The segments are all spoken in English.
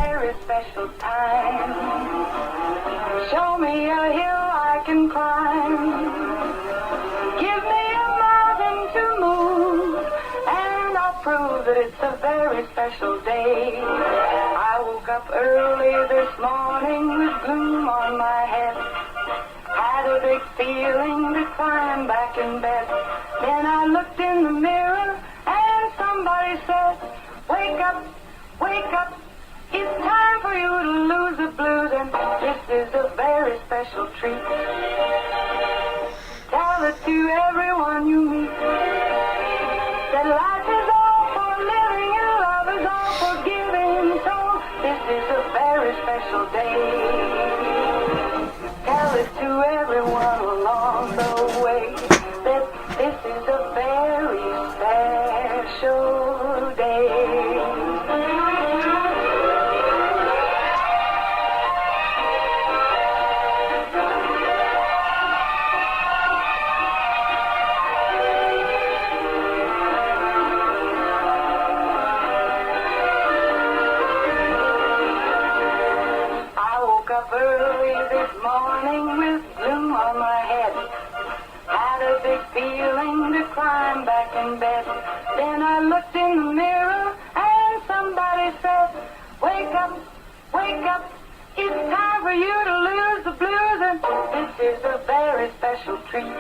very special time. Show me a hill I can climb. Give me a mountain to move, and I'll prove that it's a very special day. I woke up early this morning with gloom on my head. Had a big feeling to climb back in bed. Then I looked in the mirror and somebody said, wake up, wake up. It's time for you to lose the blues, and this is a very special treat. Tell it to everyone you meet that life is all for living and love is all for giving. So this is a very special day. Tell it to everyone along the way that this is a very special day. I woke up early this morning with gloom on my head. Had a big feeling to climb back in bed. Then I looked in the mirror and somebody said, wake up, wake up. It's time for you to lose the blues, and this is a very special treat.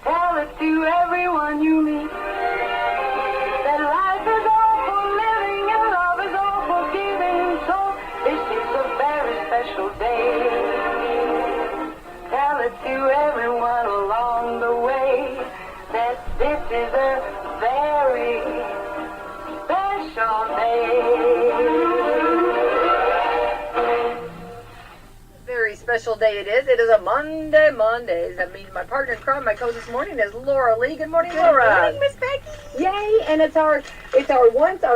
Tell it to everyone you meet that life is all for living and love is all for giving. So this is a very special day. Tell it to everyone along the way that this is a very special day. Very special day it is. It is a Monday. That means my partner in crime, my co this morning is Laura Lee. Good morning, Laura. Good morning, Miss Becky. Yay! And it's our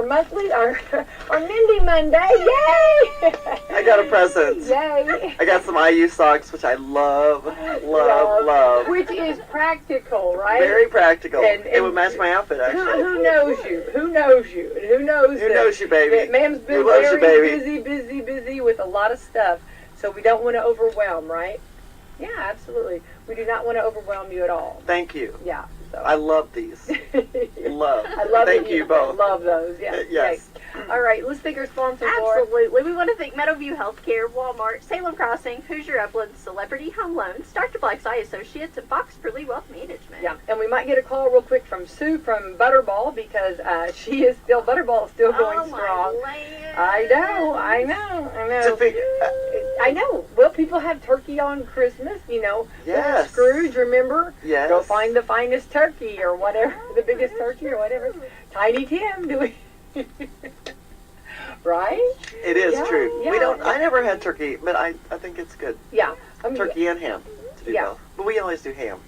monthly, our Mindy Monday. Yay! I got a present. Yay! I got some IU socks, which I love. Which is practical, right? Very practical. And it would match my outfit, actually. Who knows you? Who knows you? And who knows Who knows you, baby? that Ma'am's been Who loves you, very baby? busy with a lot of stuff. So we don't want to overwhelm, right? Yeah, absolutely. We do not want to overwhelm you at all. Thank you. Yeah. So. I love these. Love. I love Thank it. you both. Love those. Yeah. Yes. Okay. All right. Let's thank our sponsor. Laura. Absolutely. We want to thank Meadowview Healthcare, Walmart, Salem Crossing, Hoosier Upland, Celebrity Home Loans, Dr. Black's Eye Associates, and Fox Purley Wealth Management. Yeah, and we might get a call real quick from Sue from Butterball because Butterball is still going strong. Land. I know. I know. Well, people have turkey on Christmas, Little Yes. Scrooge, remember? Yes. Go find the finest turkey or whatever, the biggest turkey or whatever. Tiny Tim, do we? Right? It is Yeah, true. yeah. I never had turkey, but I think it's good. Yeah. I mean, Turkey and ham to do Yeah. both. But we always do ham.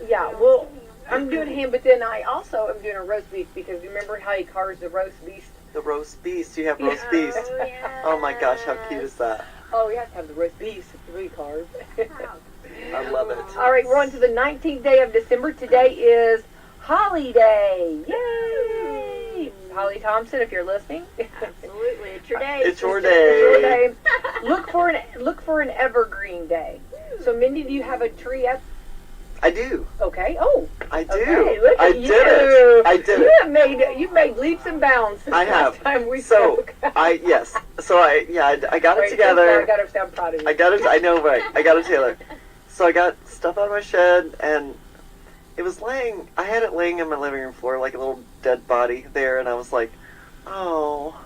Yeah, well, I'm doing ham, but then I also am doing a roast beef because remember how he carves the roast beef? The roast beast. You have roast beast. yeah. Oh my gosh, how cute is that? Oh, you have to have the roast beef to be carved. I love it. All right, we're on to the 19th day of December. Today is Holly Day. Yay! Holly Thompson, if you're listening. Absolutely. It's your day. It's your It's your day. day. Look for an evergreen day. So, Mindy, do you have a tree up? I do. Okay. Oh. I do. Okay, look I at did you. it. I did it. You've made leaps and bounds since I have. last time we So spoke. I got it together. I got to sound proud of you. I got it. I know, right? I got it together. So I got stuff out of my shed, and it was laying. I had it laying on my living room floor like a little dead body there, and I was like, oh,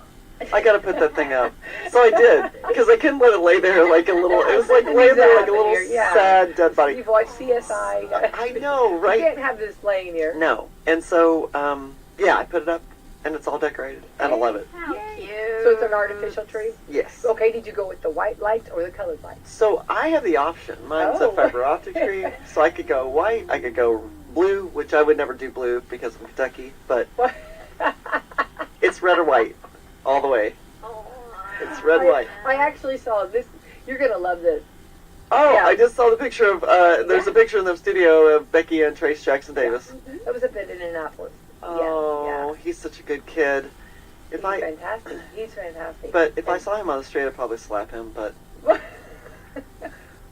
I got to put that thing up. So I did because I couldn't let it lay there like a little. It was like laying there like a little sad dead body. You've watched CSI. I know, right? You can't have this laying here. No, and so I put it up, and it's all decorated, and I love it. How cute. So it's an artificial tree? Yes. Okay, did you go with the white lights or the colored lights? So I have the option. Mine's Oh. a fiber optic tree, so I could go white, I could go blue, which I would never do blue because I'm Kentucky, but What? it's red or white all the way. It's red and white. I actually saw this. You're going to love this. Oh, Yeah. I just saw the picture of, there's a picture in the studio of Becky and Trace Jackson Davis. That was a bit in Annapolis. Oh, Yeah. he's such a good kid. If He's fantastic. He's fantastic. But if I saw him on the street, I'd probably slap him. But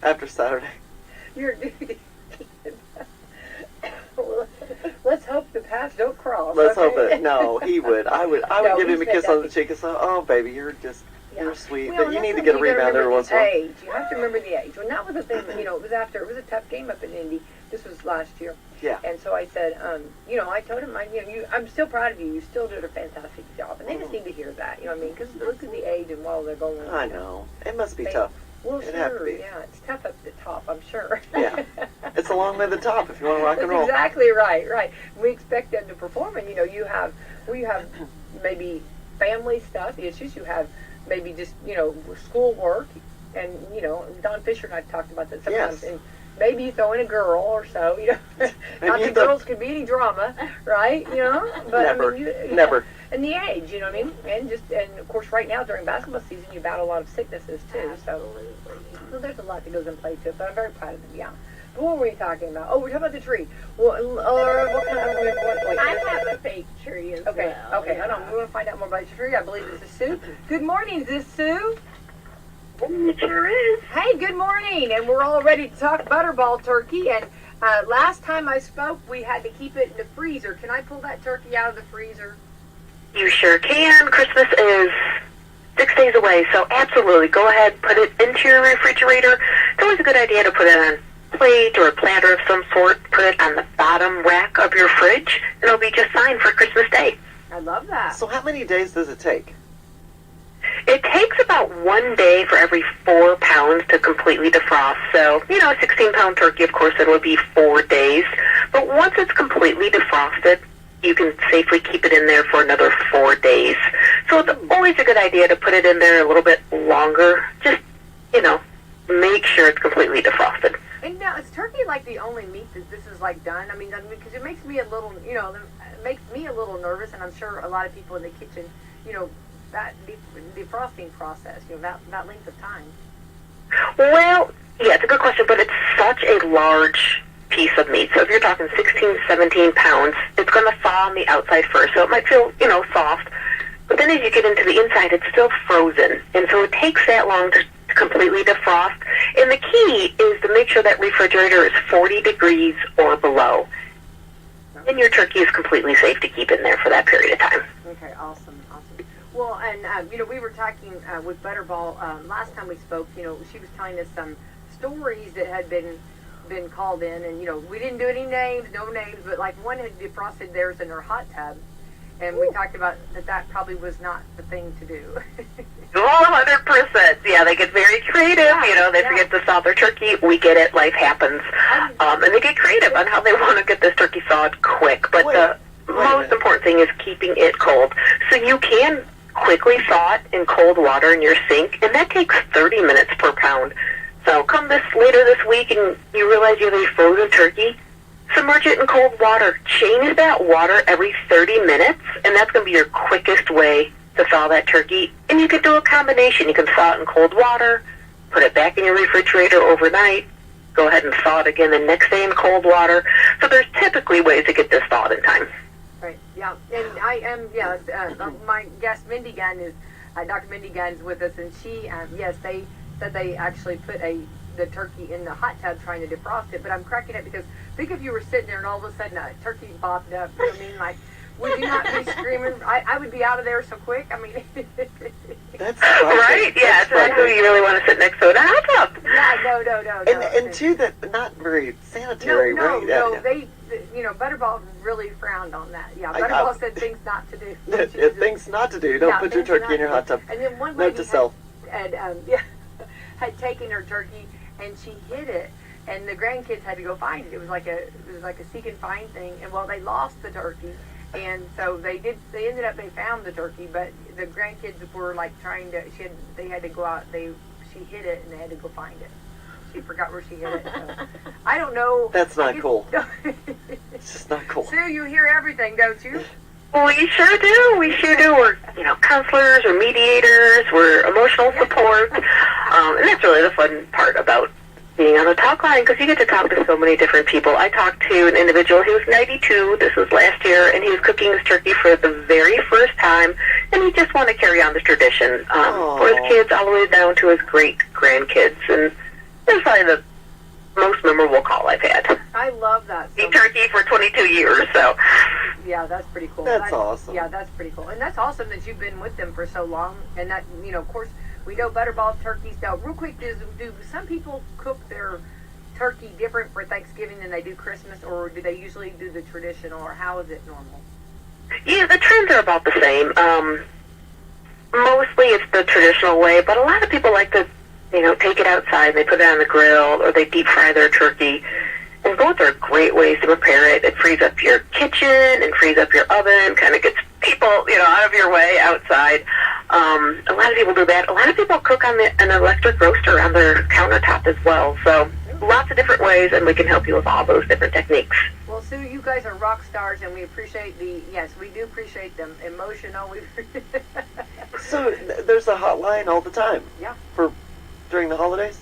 after Saturday, You're well, let's hope the paths don't cross. let's okay? hope it. No, he would. I would No, give him a he's kiss on the fantastic. cheek and say, "Oh, baby, you're Yeah. sweet, Well, but you that's need to something get a you gotta rebound every remember once the in a while." age. You have to remember the age. When that was the thing, it was after, it was a tough game up in Indy. This was last year. Yeah. And so I said, I told him, I'm still proud of you. You still did a fantastic job. And they just need to hear that, you know what I mean? Because look at the age and while they're going. I know. It must be They- tough. Well, It'd have to sure, be. yeah. It's tough up at the top, I'm sure. Yeah. It's a long way to the top if you want to rock and That's roll. exactly right. We expect them to perform, and you have maybe family stuff issues. You have maybe just school work, and Don Fisher and I talked about that sometimes. Yes. And maybe you throw in a girl or so. Not you that girls could be any drama, right? But Never. I mean, Never. And the age, you know what I mean? And of course, right now during basketball season, you battle a lot of sicknesses too. So there's a lot that goes in play to it. But I'm very proud of them. Yeah. But what were we talking about? Oh, we're talking about the tree. Well, what kind of wait, I have a fake tree as Okay, well. okay, hold on. We want to find out more about your tree. I believe this is Sue. Good morning, is this Sue? It sure is. Hey, good morning. And we're all ready to talk Butterball turkey. And last time I spoke, we had to keep it in the freezer. Can I pull that turkey out of the freezer? You sure can. Christmas is 6 days away, so absolutely. Go ahead, put it into your refrigerator. It's always a good idea to put it on a plate or a platter of some sort. Put it on the bottom rack of your fridge, and it'll be just fine for Christmas Day. I love that. So how many days does it take? It takes about 1 day for every 4 pounds to completely defrost. So, a 16-pound turkey, of course, it would be 4 days. But once it's completely defrosted, you can safely keep it in there for another 4 days. So it's always a good idea to put it in there a little bit longer. Just, make sure it's completely defrosted. And now, is turkey like the only meat that this is like done? I mean, because it makes me a little, it makes me a little nervous, and I'm sure a lot of people in the kitchen, that defrosting process, that length of time. Well, yeah, it's a good question, but it's such a large piece of meat. So if you're talking 16, 17 pounds, it's going to thaw on the outside first. So it might feel, soft. But then as you get into the inside, it's still frozen. And so it takes that long to completely defrost. And the key is to make sure that refrigerator is 40 degrees or below. And your turkey is completely safe to keep in there for that period of time. Okay, awesome. Well, and, we were talking with Butterball last time we spoke. She was telling us some stories that had been called in, and, we didn't do any names, no names, but, like, one had defrosted theirs in her hot tub, and we talked about that probably was not the thing to do. 100%. Yeah, they get very creative. They forget to thaw their turkey. We get it. Life happens. And they get creative on how they want to get this turkey thawed quick. But the most important thing is keeping it cold. So you can quickly thaw it in cold water in your sink, and that takes 30 minutes per pound. So come later this week and you realize you have a frozen turkey, submerge it in cold water. Change that water every 30 minutes, and that's going to be your quickest way to thaw that turkey. And you can do a combination. You can thaw it in cold water, put it back in your refrigerator overnight, go ahead and thaw it again the next day in cold water. So there's typically ways to get this thawed in time. Right, yeah. And I am, my guest, Mindy Gunn, is, Dr. Mindy Gunn is with us, and she, yes, they said they actually put the turkey in the hot tub trying to defrost it, but I'm cracking up because think if you were sitting there and all of a sudden a turkey bobbed up, you know what I mean? Like, would you not be screaming? I would be out of there so quick. I mean, That's right? Yeah, so that's who you really want to sit next to in a hot tub. Yeah, no. And two, that not very sanitary, no, right? no, Yeah. they, Butterball really frowned on that. Yeah, Butterball said things not to do. Things not to do. Don't put your things turkey in your not hot tub. And then one Note lady to self. had taken her turkey and she hid it, and the grandkids had to go find it. It was like a seek and find thing, and they lost the turkey, and so they found the turkey, but the grandkids were like they had to go out. She hid it and they had to go find it. She forgot where she hid it. So. I don't know. That's not cool. It's just not cool. Sue, you hear everything, don't you? We sure do. We're, counselors, we're mediators, we're emotional support. And that's really the fun part about being on the talk line because you get to talk to so many different people. I talked to an individual, he was 92, this was last year, and he was cooking his turkey for the very first time, and he just wanted to carry on this tradition for his kids all the way down to his great-grandkids, and it was probably the most memorable call I've had. I love that. Eat turkey for 22 years, so. Yeah, that's pretty cool. That's awesome. Yeah, that's pretty cool. And that's awesome that you've been with them for so long, and that, you know, of course, we know Butterball turkeys. Now, real quick, do some people cook their turkey different for Thanksgiving than they do Christmas, or do they usually do the traditional, or how is it normal? Yeah, the trends are about the same. Mostly it's the traditional way, but a lot of people like to, you know, take it outside and they put it on the grill, or they deep fry their turkey. And both are great ways to prepare it. It frees up your kitchen and frees up your oven, kind of gets people, you know, out of your way outside. A lot of people do that. A lot of people cook on an electric roaster on their countertop as well. So lots of different ways, and we can help you with all those different techniques. Well, Sue, you guys are rock stars, and we appreciate yes, we do appreciate them. Emotional. So there's a hotline all the time. Yeah. For during the holidays.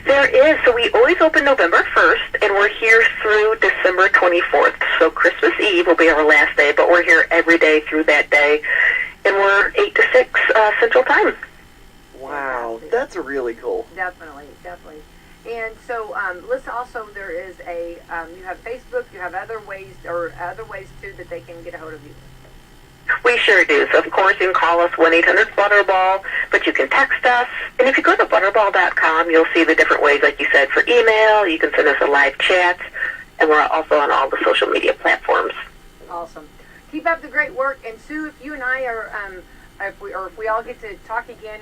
There is. So we always open November 1st, and we're here through December 24th. So Christmas Eve will be our last day, but we're here every day through that day, and we're 8 to 6 Central Time. Wow, that's really cool. Definitely. And so, listen. Also, there is a you have Facebook. You have other ways too that they can get a hold of you. We sure do. So, of course, you can call us 1-800-BUTTERBALL, but you can text us. And if you go to butterball.com, you'll see the different ways, like you said, for email. You can send us a live chat, and we're also on all the social media platforms. Awesome. Keep up the great work. And, Sue, if you and I are, if we all get to talk again,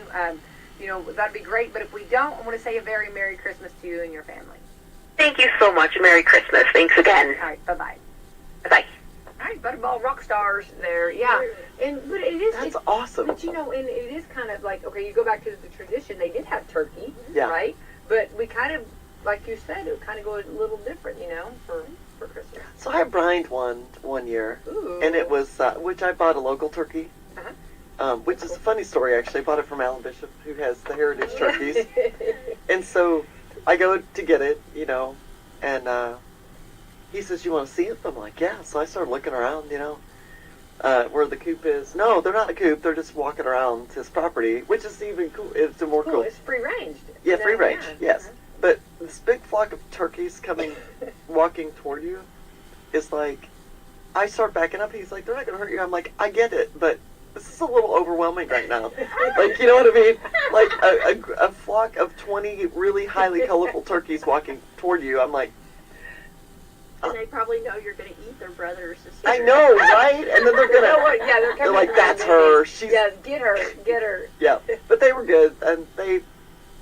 you know, that'd be great. But if we don't, I want to say a very Merry Christmas to you and your family. Thank you so much. Merry Christmas. Thanks again. All right. Bye-bye. Bye-bye. All right, Butterball rock stars there, yeah. But it is. That's awesome. But you know, and it is kind of like, okay, you go back to the tradition. They did have turkey, Yeah. right? But we kind of, like you said, it would kind of go a little different, you know, for Christmas. So I brined one year, Ooh. and it was which I bought a local turkey, which is a funny story actually. I bought it from Alan Bishop, who has the heritage turkeys, and so I go to get it, you know, and he says, "You want to see it?" I'm like, "Yeah." So I started looking around, you know, where the coop is. No, they're not a coop. They're just walking around his property, which is even cool. It's more cool. It's free range. Yeah, free range. Yes, but this big flock of turkeys walking toward you is like, I start backing up. He's like, "They're not going to hurt you." I'm like, "I get it, but this is a little overwhelming right now." Like, you know what I mean? Like a flock of 20 really highly colorful turkeys walking toward you. I'm like, And they probably know you're going to eat their brother or sister. I know, right? And then they're You know gonna, what? Yeah, they're coming like, around "That's and her. She's yeah, get her. yeah." But they were good, and they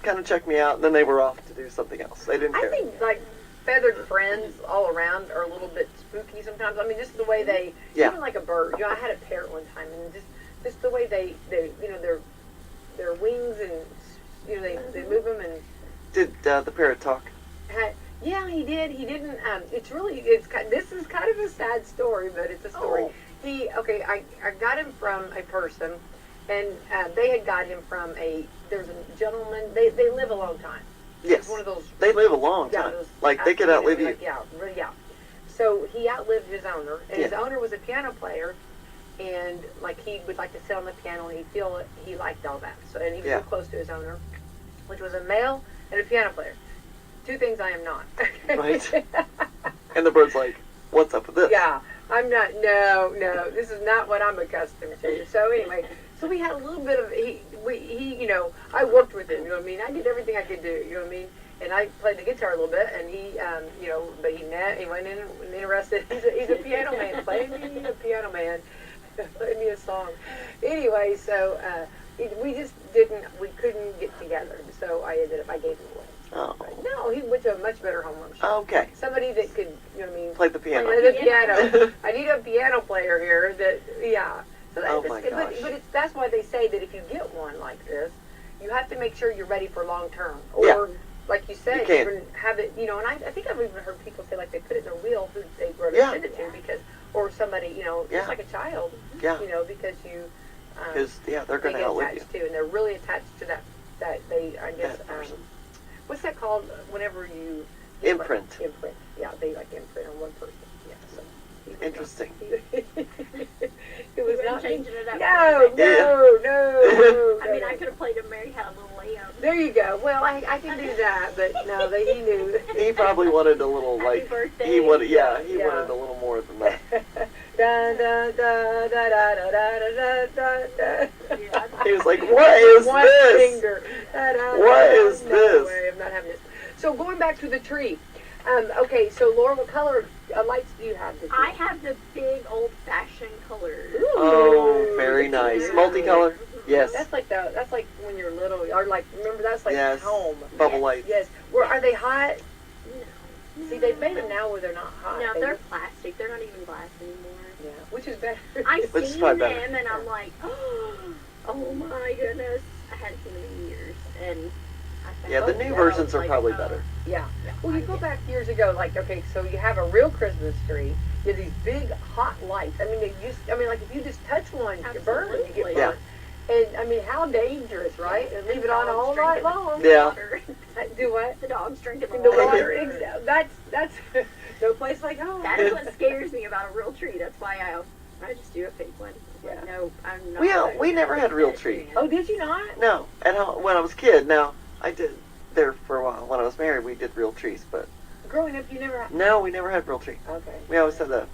kind of checked me out, and then they were off to do something else. They didn't I care. think like feathered friends all around are a little bit spooky sometimes. I mean, just the way they, Yeah. even like a bird. You know, I had a parrot one time, and just the way they you know, their wings, and you know, they move them, and Did the parrot talk? yeah, he did. He didn't. This is kind of a sad story, but it's a story. Oh. I got him from a person, and they had got him from there's a gentleman. They live a long time. Yes. It's one of those. They live a long Yeah, time. those Like, they could outlive you. like, yeah. So he outlived his owner, and his Yeah. owner was a piano player, and like he would like to sit on the piano, and he liked all that. So, and he was Yeah. real close to his owner, which was a male and a piano player. Two things I am not. Right. And the bird's like, "What's up with this?" Yeah, I'm not. No, this is not what I'm accustomed to. So anyway, so we had a little bit of he. You know, I worked with him. You know what I mean? I did everything I could do. You know what I mean? And I played the guitar a little bit, and he, you know, but he wasn't interested. He's a piano man. Play me a piano man. Play me a song. Anyway, so we couldn't get together. So I gave him away. Oh. But no, he went to a much better home. I'm sure. Okay. Somebody that could, you know what I mean? Play the piano. Play the piano. I need a piano player here that, yeah. So Oh my but gosh. that's why they say that if you get one like this, you have to make sure you're ready for long term. Or, Yeah. like you said, You can't. can have it, you know, and I think I've even heard people say, like, they put it in a wheel who they were to Yeah. send it to because, or somebody, you know, Yeah. just like a child, Yeah. you know, because you, Because, they're they going to get outlive you. attached to, and they're really attached to that they, I guess, That person. what's that called? Whenever you Imprint. Imprint. Yeah, they like imprint on one person. Yeah. So Interesting. It was You not weren't changing it up. No. I mean, I could have played a Mary Had a Little Lamb. There you go. Well, I can do that, but no, he knew. He probably wanted a little Happy like birthday. he wanted Yeah. wanted a little more than that. Da, da, da, da, da, da, da, da, da, da. Yeah. He was like, "What is One this? finger. Da, da, What da. is No this?" way, I'm not having this. So going back to the tree. Okay, so Laura, what color lights do you have this I year? have the big old-fashioned colors. Oh, very nice. Yeah. Multicolor. Yes. That's like when you're little, or like remember that's like Yes. home. Bubble lights. Yes. Are they hot? No. See, they've made them now where they're not hot. No, they're plastic. They're not even glass anymore. yeah, which is better. I've Which is seen probably them better. and I'm like, oh my goodness. I hadn't seen them in years. And I found Yeah, the out new that versions I was are like, probably oh, better. Yeah. yeah, Well, you I go get back years ago, like, okay, so you have a real Christmas tree. You have these big hot lights. I mean, like if you just touch one, you burn, you get Absolutely. burned. Yeah. And I mean, how dangerous, right? And leave it on all dogs night drinking long. Yeah. water. Do what? The dog's drinking In the water. water. That's no place like home. That is what scares me about a real tree. That's why I just do a fake one. Yeah. Like, no, I'm not. We never had a real tree. Oh, did you not? No, at home when I was a kid. Now I did there for a while. When I was married, we did real trees, but Growing up, you never had. no, we never had real tree. Okay. We always had the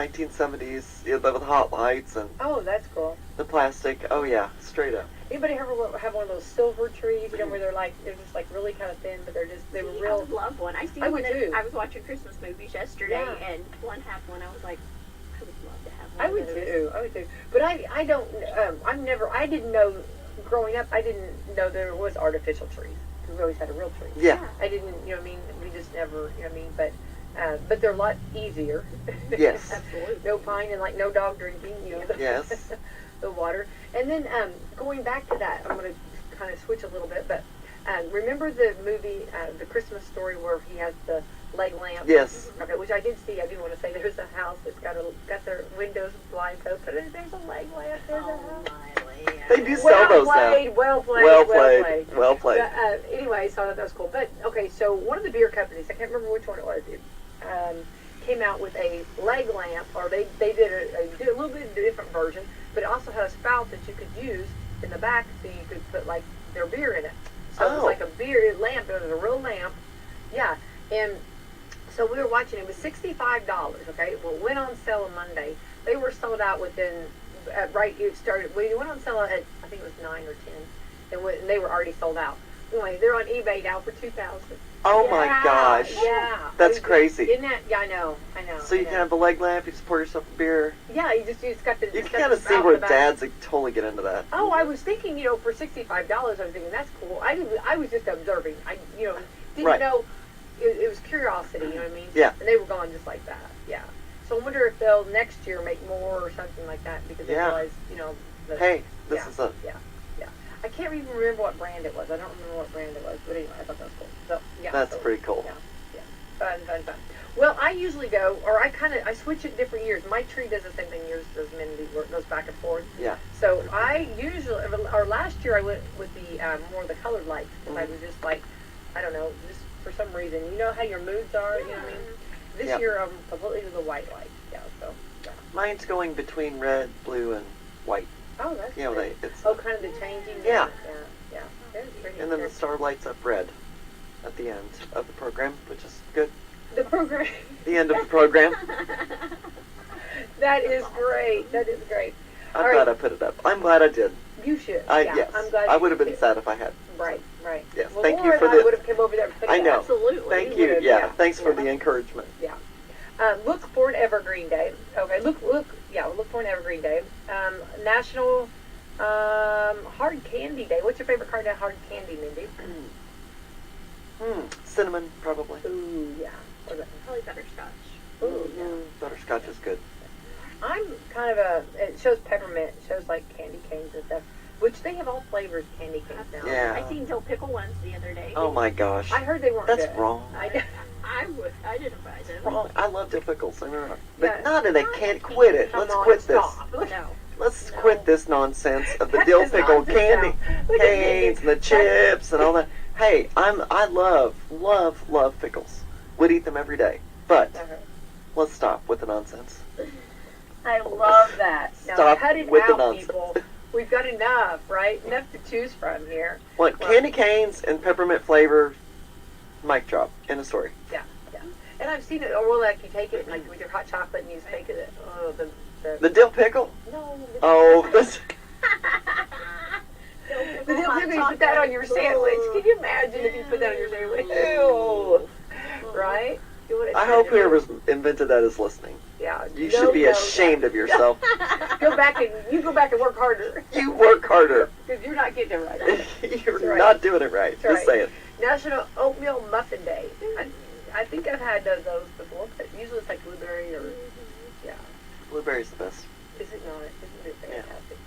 1970s with the hot lights and Oh, that's cool. the plastic. Oh yeah, straight up. Anybody ever have one of those silver trees? You know, where they're just like really kind of thin, but they were See, I real. would love one. I see I one. would too. I was watching Christmas movies yesterday, Yeah. and one had one. I was like, I would love to have one. I of would those. too. I would too. But I don't. I didn't know. Growing up, I didn't know there was artificial trees. We always had a real tree. Yeah. I didn't. You know what I mean? We just never. You know what I mean? But they're a lot easier. Yes. Absolutely. No pine and like no dog drinking. You know. Yes. The water. And then going back to that, I'm going to kind of switch a little bit. But remember the movie, The Christmas Story, where he has the leg lamp? Yes. Okay, which I did see. I do want to say there's a house that's got their windows blinds open, and there's a leg lamp. There's a Oh house. my land. They do sell those now. Well played. Well played. Well played. But, anyway, so I thought that was cool. But okay, so one of the beer companies, I can't remember which one it was, came out with a leg lamp, or they did a little bit of a different version, but it also had a spout that you could use in the back, so you could put like their beer in it. So it was Oh. like a beer lamp. It was a real lamp. Yeah, and so we were watching. It was $65. Okay, well, it went on sale on Monday. They were sold out within. It started. We went on sale at I think it was 9 or 10, and they were already sold out. Anyway, they're on eBay now for $2,000. Oh my gosh. Yeah, That's crazy. Isn't that? Yeah, I know. So you can have the leg lamp. You just pour yourself a beer. Yeah, you just got the. You just can got kind the of see spout where in the back. dads would totally get into that. Oh, I was thinking, for $65, I was thinking that's cool. I was just observing. I didn't Right. know. It was curiosity. You know what I mean? Yeah. And they were gone just like that. Yeah. So I wonder if they'll next year make more or something like that because they Yeah. realize, that, Hey, this yeah, is a yeah. I can't even remember what brand it was. I don't remember what brand it was, but anyway, I thought that was cool. So yeah. that's so, pretty cool. Yeah. Fun. Well, I usually go, or I switch it different years. My tree does the same thing yours does, Mindy, where it goes back and forth. Yeah. So I usually, or last year I went with the more of the colored lights because I was just like, I don't know, just for some reason. You know how your moods are, you know what I mean? This Yeah. year I'm completely to the white light. Yeah. So. Yeah. Mine's going between red, blue, and white. Oh, that's. You know, good. it's Oh, kind of the changing. Yeah. Yeah. That's pretty. and then the good. star lights up red at the end of the program, which is good. The program. The end of the program. That is great. That is great. I'm All glad right. I put it up. I'm glad I did. You should. Yes. I'm glad. I you would have been did. sad if I had. Right. Yes, Well, thank you Laura for and I the- would have come over there and put it I know. up. Absolutely. Thank We you. would, Yeah. yeah. Thanks for Yeah. the encouragement. Yeah. Look for an Evergreen Day. Okay. Look for an Evergreen Day. National Hard Candy Day. What's your favorite kind of hard candy, Mindy? Cinnamon, probably. Ooh, yeah. What is it? Probably butterscotch. Ooh, yeah. Butterscotch is good. I'm kind of it shows peppermint, it shows like candy canes and stuff, which they have all flavors candy canes now. Yeah. I seen dill pickle ones the other day. Oh my gosh. I heard they weren't That's good. wrong. I didn't buy them. Wrong. I love dill pickles. But Yeah. not in a can't quit it. Come Let's on, quit this. stop. No. Let's No. quit this nonsense of the That dill is pickle nonsense candy now. Look at canes and the chips and all that. Hey, I love pickles. Would eat them every day. But let's stop with the nonsense. I love that. Now Stop cut it with the out, nonsense. people. We've got enough, right? Enough to choose from here. What, candy canes and peppermint flavor, mic drop, end of story. Yeah. And I've seen it, or like you take it like with your hot chocolate and you just make it. Oh, The dill pickle? no. Oh, this. The dill pickle, you put that on your sandwich. Can you imagine if you put that on your sandwich? Ew. Right? I hope whoever invented that is listening. Yeah. You should be ashamed of yourself. Go back and work harder. You work harder. Because you're not getting it right. You're That's right. not doing it right. That's Just right. saying. National Oatmeal Muffin Day. I think I've had those before, but usually it's like blueberry or Blueberry's the best. is it not? Isn't it fantastic?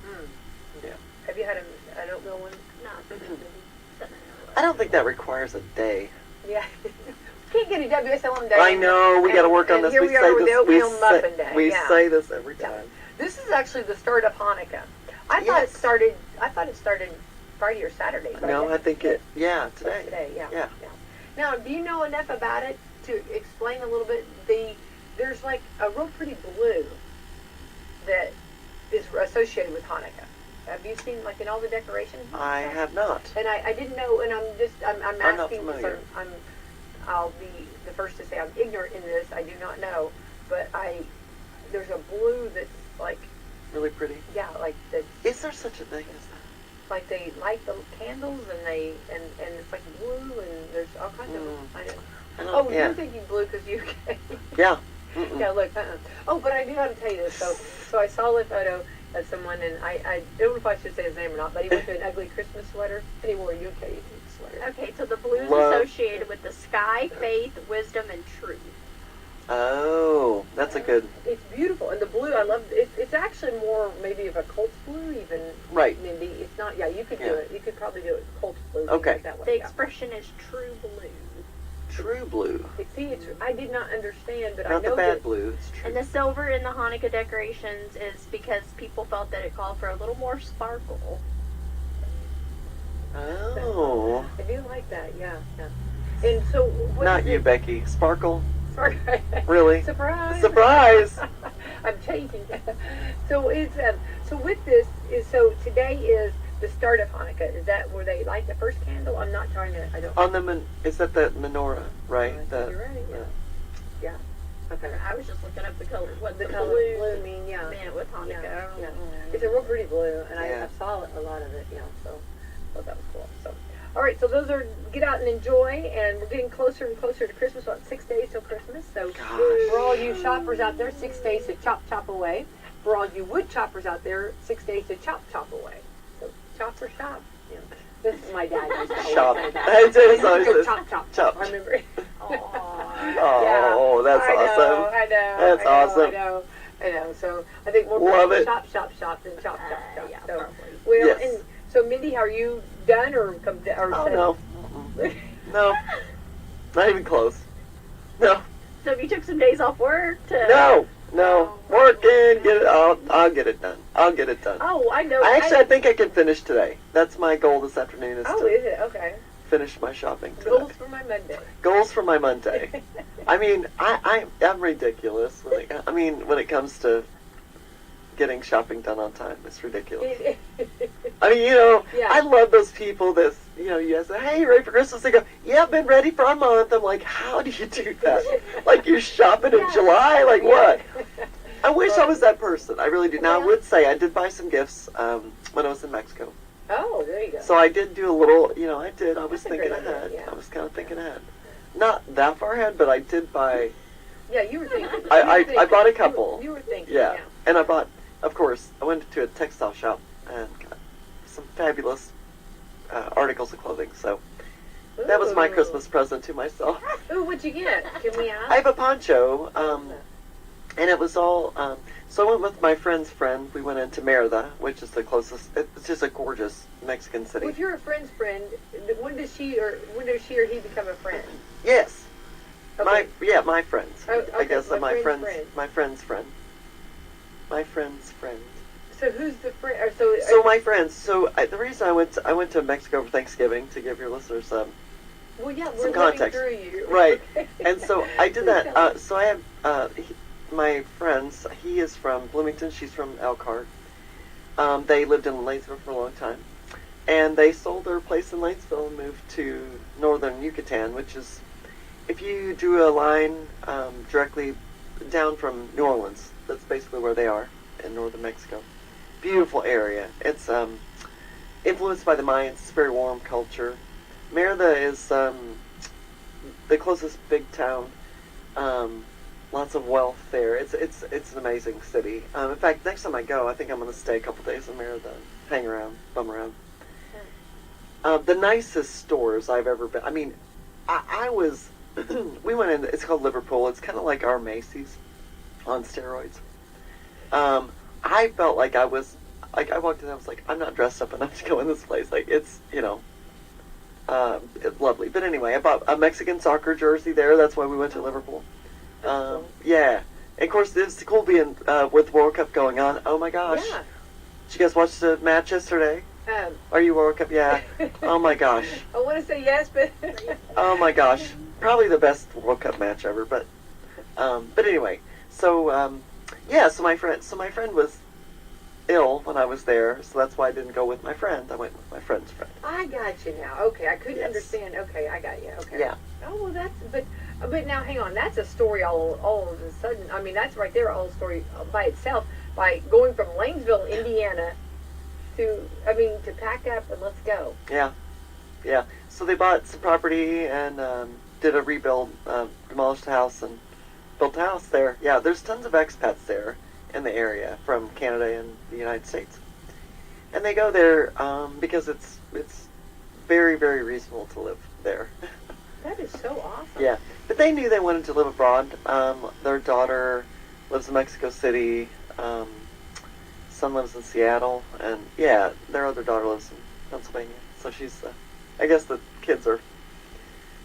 Yeah. Have you had an oatmeal one? No. I don't think that requires a day. Yeah. Can't get a WSLM day. I know, we got to work on and this. Here we are with the oatmeal muffin day. We yeah. say this every time. This is actually the start of Hanukkah. I thought it started Friday or Saturday. But No, I guess think today. Today, yeah. Yeah. Now, do you know enough about it to explain a little bit? There's like a real pretty blue that is associated with Hanukkah. Have you seen like in all the decorations? and I stuff? have not. And I didn't know, and I'm I'm not asking familiar. because I'll be the first to say I'm ignorant in this. I do not know, but there's a blue that's like Really pretty. like that. Is there such a thing as that? Like they light the candles and it's like blue and there's all kinds of them. I know. I don't, Oh, yeah. you're thinking blue because you. Yeah. Mm-mm. Yeah, look. Oh, but I do have to tell you this. So I saw a photo of someone, and I don't know if I should say his name or not, but he went to an ugly Christmas sweater, and he wore a UK sweater. Okay, so the blues Love. associated with the sky, faith, wisdom, and truth. Oh, that's a good. It's beautiful, and the blue I love. It's actually more maybe of a Colts blue, even. Right. Mindy, it's not. Yeah, you could do Yeah. it. You could probably do it Colts blue. Okay. That way. The Yeah. expression is true blue. True blue. See, I did not understand, but I Not know the bad that. blue. It's true. And the silver in the Hanukkah decorations is because people felt that it called for a little more sparkle. Oh. I do like that. Yeah. And so. What Not is you, it? Becky. Sparkle? Sorry. Really? Surprise! Surprise! I'm changing. So it's so with this is so today is the start of Hanukkah. Is that where they light the first candle? I'm not trying to. I don't. On the is that the menorah, right? You're right. Yeah. Okay. I was just looking up the color. What The the color blue blue mean yeah. meant with Hanukkah. Yeah, I don't yeah. know. It's a real pretty blue, and Yeah. I saw a lot of it. So that was cool. So. All right, so those are get out and enjoy, and we're getting closer and closer to Christmas. About 6 days till Christmas. So Gosh. for all you shoppers out there, 6 days to chop away. For all you wood choppers out there, 6 days to chop away. So chop or shop. You know, this is my dad. Used to always Shop. say that. It is always Go this. chop. Chop. I remember. Oh, that's I awesome. know, I know. That's awesome. I know. So I think more Love people it. shop than chop. Yeah, So, probably. well, Yes. and so Mindy, are you done or come? Or Oh, no. Mm-mm. No. Not even close. No. So if you took some days off work to... No. Working. Get it. I'll get it done. I'll get it done. Oh, I know. I think I can finish today. That's my goal this afternoon is Oh, to is it? Okay. finish my shopping today. Goals for my Monday. Goals for my Monday. I mean, I'm ridiculous. When it comes to getting shopping done on time, it's ridiculous. I mean, Yeah. I love those people that, you guys say, hey, ready for Christmas? They go, yeah, I've been ready for a month. I'm like, how do you do that? Like, you're shopping in July? Like, what? I wish I was that person. I really do. Now, I would say I did buy some gifts when I was in Mexico. Oh, there you go. So I did do a little, I did. I was That's a thinking great idea, ahead. yeah. I was kind of thinking ahead. Not that far ahead, but I did buy, Yeah, you were thinking. I bought a couple. You were thinking. yeah. And I bought, of course, I went to a textile shop and got some fabulous articles of clothing. So that was my Ooh. Christmas present to myself. Ooh, what'd you get? Can we ask? I have a poncho, and it was all, so I went with my friend's friend. We went into Merida, which is the closest, it's just a gorgeous Mexican city. Well, if you're a friend's friend, when does she or he become a friend? Yes. Okay. My friends. Oh, I okay, guess my my friend's friend's friend. my friend's friend. My friend's friend. So who's the friend? Or so So my friends. So the reason I went to Mexico for Thanksgiving to give your listeners well, yeah, we're some living context. through you. Right. Okay. And so I did that. So I have my friends. He is from Bloomington. She's from Elkhart. They lived in Lanesville for a long time, and they sold their place in Lanesville and moved to northern Yucatan, which is, if you drew a line directly down from New Orleans, that's basically where they are in northern Mexico. Beautiful area. It's influenced by the Mayans. It's very warm culture. Merida is the closest big town. Lots of wealth there. It's an amazing city. In fact, next time I go, I think I'm going to stay a couple days in Merida, hang around, bum around. The nicest stores I've ever been. I mean, I was. We went in. It's called Liverpool. It's kind of like our Macy's on steroids. I felt like I was. Like I walked in, I was like, I'm not dressed up enough to go in this place. Like it's it's lovely. But anyway, I bought a Mexican soccer jersey there. That's why we went to Liverpool. Cool. Yeah. And of course, it's cool being with the World Cup going on. Oh my gosh. Yeah. Did you guys watch the match yesterday? Are you World Cup? Yeah. Oh my gosh. I want to say yes, but Oh my gosh. Probably the best World Cup match ever. But anyway. So yeah. So my friend was ill when I was there, so that's why I didn't go with my friend. I went with my friend's friend. I got you now. Okay, I couldn't Yes. understand. Okay, I got you. Okay. Yeah. Oh well, that's but now hang on. That's a story all of a sudden. I mean, that's right there, a whole story by itself. By going from Lanesville, Indiana, to pack up and let's go. Yeah. Yeah. So they bought some property and did a rebuild, demolished the house and built a house there. Yeah, there's tons of expats there in the area from Canada and the United States. And they go there because it's very, very reasonable to live there. That is so awesome. Yeah. But they knew they wanted to live abroad. Their daughter lives in Mexico City. Son lives in Seattle. And, yeah, their other daughter lives in Pennsylvania. So she's, I guess the kids are,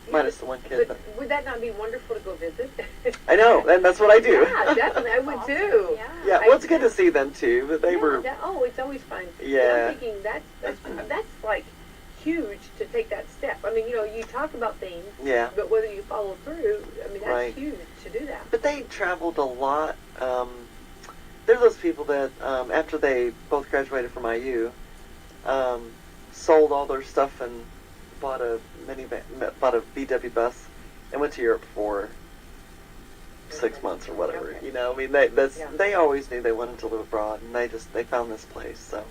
minus the one kid. But would that not be wonderful to go visit? I know, and that's what I do. Yeah, definitely. I would too. Yeah, well, it's good to see them, too. But they were... it's always fun. Yeah. And I'm thinking that's like huge to take that step. I mean, you talk about things, Yeah. but whether you follow through, I mean, that's Right. huge to do that. But they traveled a lot. They're those people that, after they both graduated from IU, sold all their stuff and bought a VW bus and went to Europe for 6 months or whatever. Okay. You know, I mean, they always knew they wanted to live abroad, and they found this place. So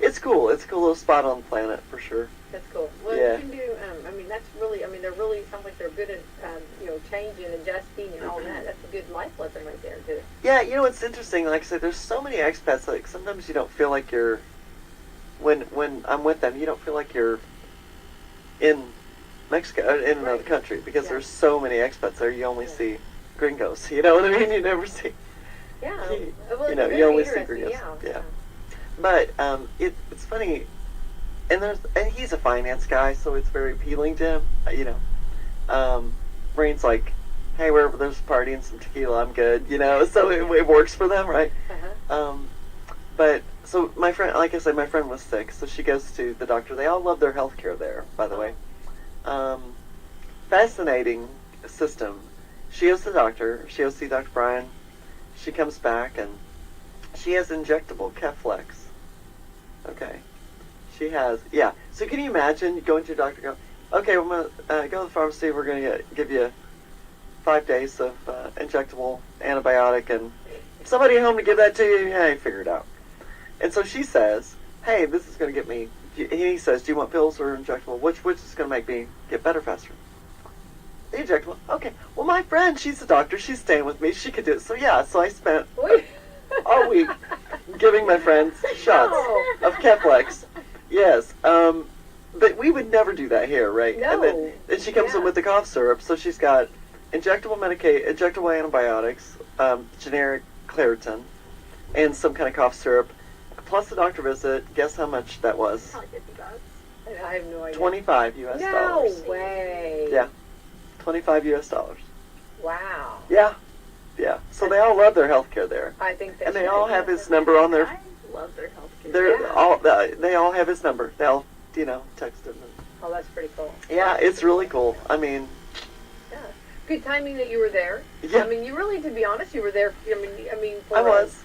it's cool. It's a cool little spot on the planet for sure. That's cool. Well, Yeah. you can do. That's really. They're really sounds like they're good at changing, adjusting, and all that. That's a good life lesson right there too. Yeah, it's interesting. Like I said, there's so many expats. Like sometimes you don't feel like you're when I'm with them, you don't feel like you're in Mexico, in another country, because there's so many expats there. You only see gringos. You know what I mean? You never see. Yeah. Well, you only see gringos. Yeah. But it's funny, and he's a finance guy, so it's very appealing to him. Rain's like, hey, wherever there's a party and some tequila, I'm good. So it works for them, right? But so my friend, like I said, my friend was sick, so she goes to the doctor. They all love their health care there, by the way. Fascinating system. She goes to the doctor. She goes to see Dr. Brian. She comes back, and she has injectable Keflex. Okay. She has, yeah. So can you imagine going to your doctor and go, okay, we're going to go to the pharmacy. We're going to give you 5 days of injectable antibiotic, and somebody at home to give that to you. Yeah, you figure it out. And so she says, hey, this is going to get me, he says, do you want pills or injectable? Which is going to make me get better faster? The injectable. Okay. Well, my friend, she's a doctor. She's staying with me. She could do it. So, yeah. So I spent all week giving my friends shots of Keflex. Yes. But we would never do that here, right? No. And then she comes in with the cough syrup. So she's got injectable injectable antibiotics, generic Claritin, and some kind of cough syrup, plus the doctor visit. Guess how much that was? Probably $50. I have no idea. $25 US dollars. No way. Yeah. $25 US dollars. Wow. Yeah. Yeah. So they all love their health care there. I think that. And they all have his number on their love their health care. They all have his number. They'll, text him. Oh, that's pretty cool. Yeah, it's really cool. I mean, Yeah. Good timing that you were there. Yeah. I mean, you really, to be honest, you were there.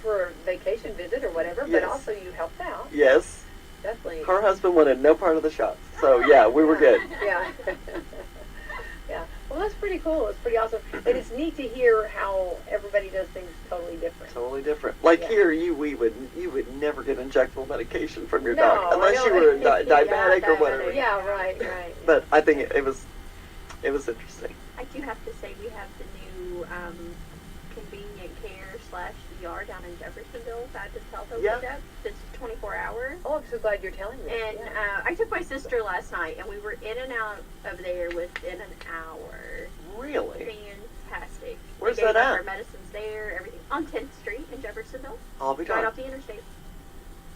For a vacation visit or whatever, Yes. but also you helped out. yes, Definitely. her husband wanted no part of the shots. So, yeah, we were good. Yeah. Yeah. Well, that's pretty cool. It's pretty awesome, and it's neat to hear how everybody does things totally different. Totally different. Like Yeah. here, you would never get injectable medication from your No, doc unless I you know. were diabetic or whatever. Yeah. Right. But I think it was interesting. I do have to say we have the new convenient care / ER down in Jeffersonville. Baptist Health opened Yeah. up. It's 24 hours. Oh, I'm so glad you're telling me. And I took my sister last night, and we were in and out of there within an hour. Really? Fantastic. Where's They gave that us at? Our medicines there, everything on 10th Street in Jeffersonville, I'll be right darned. off the interstate.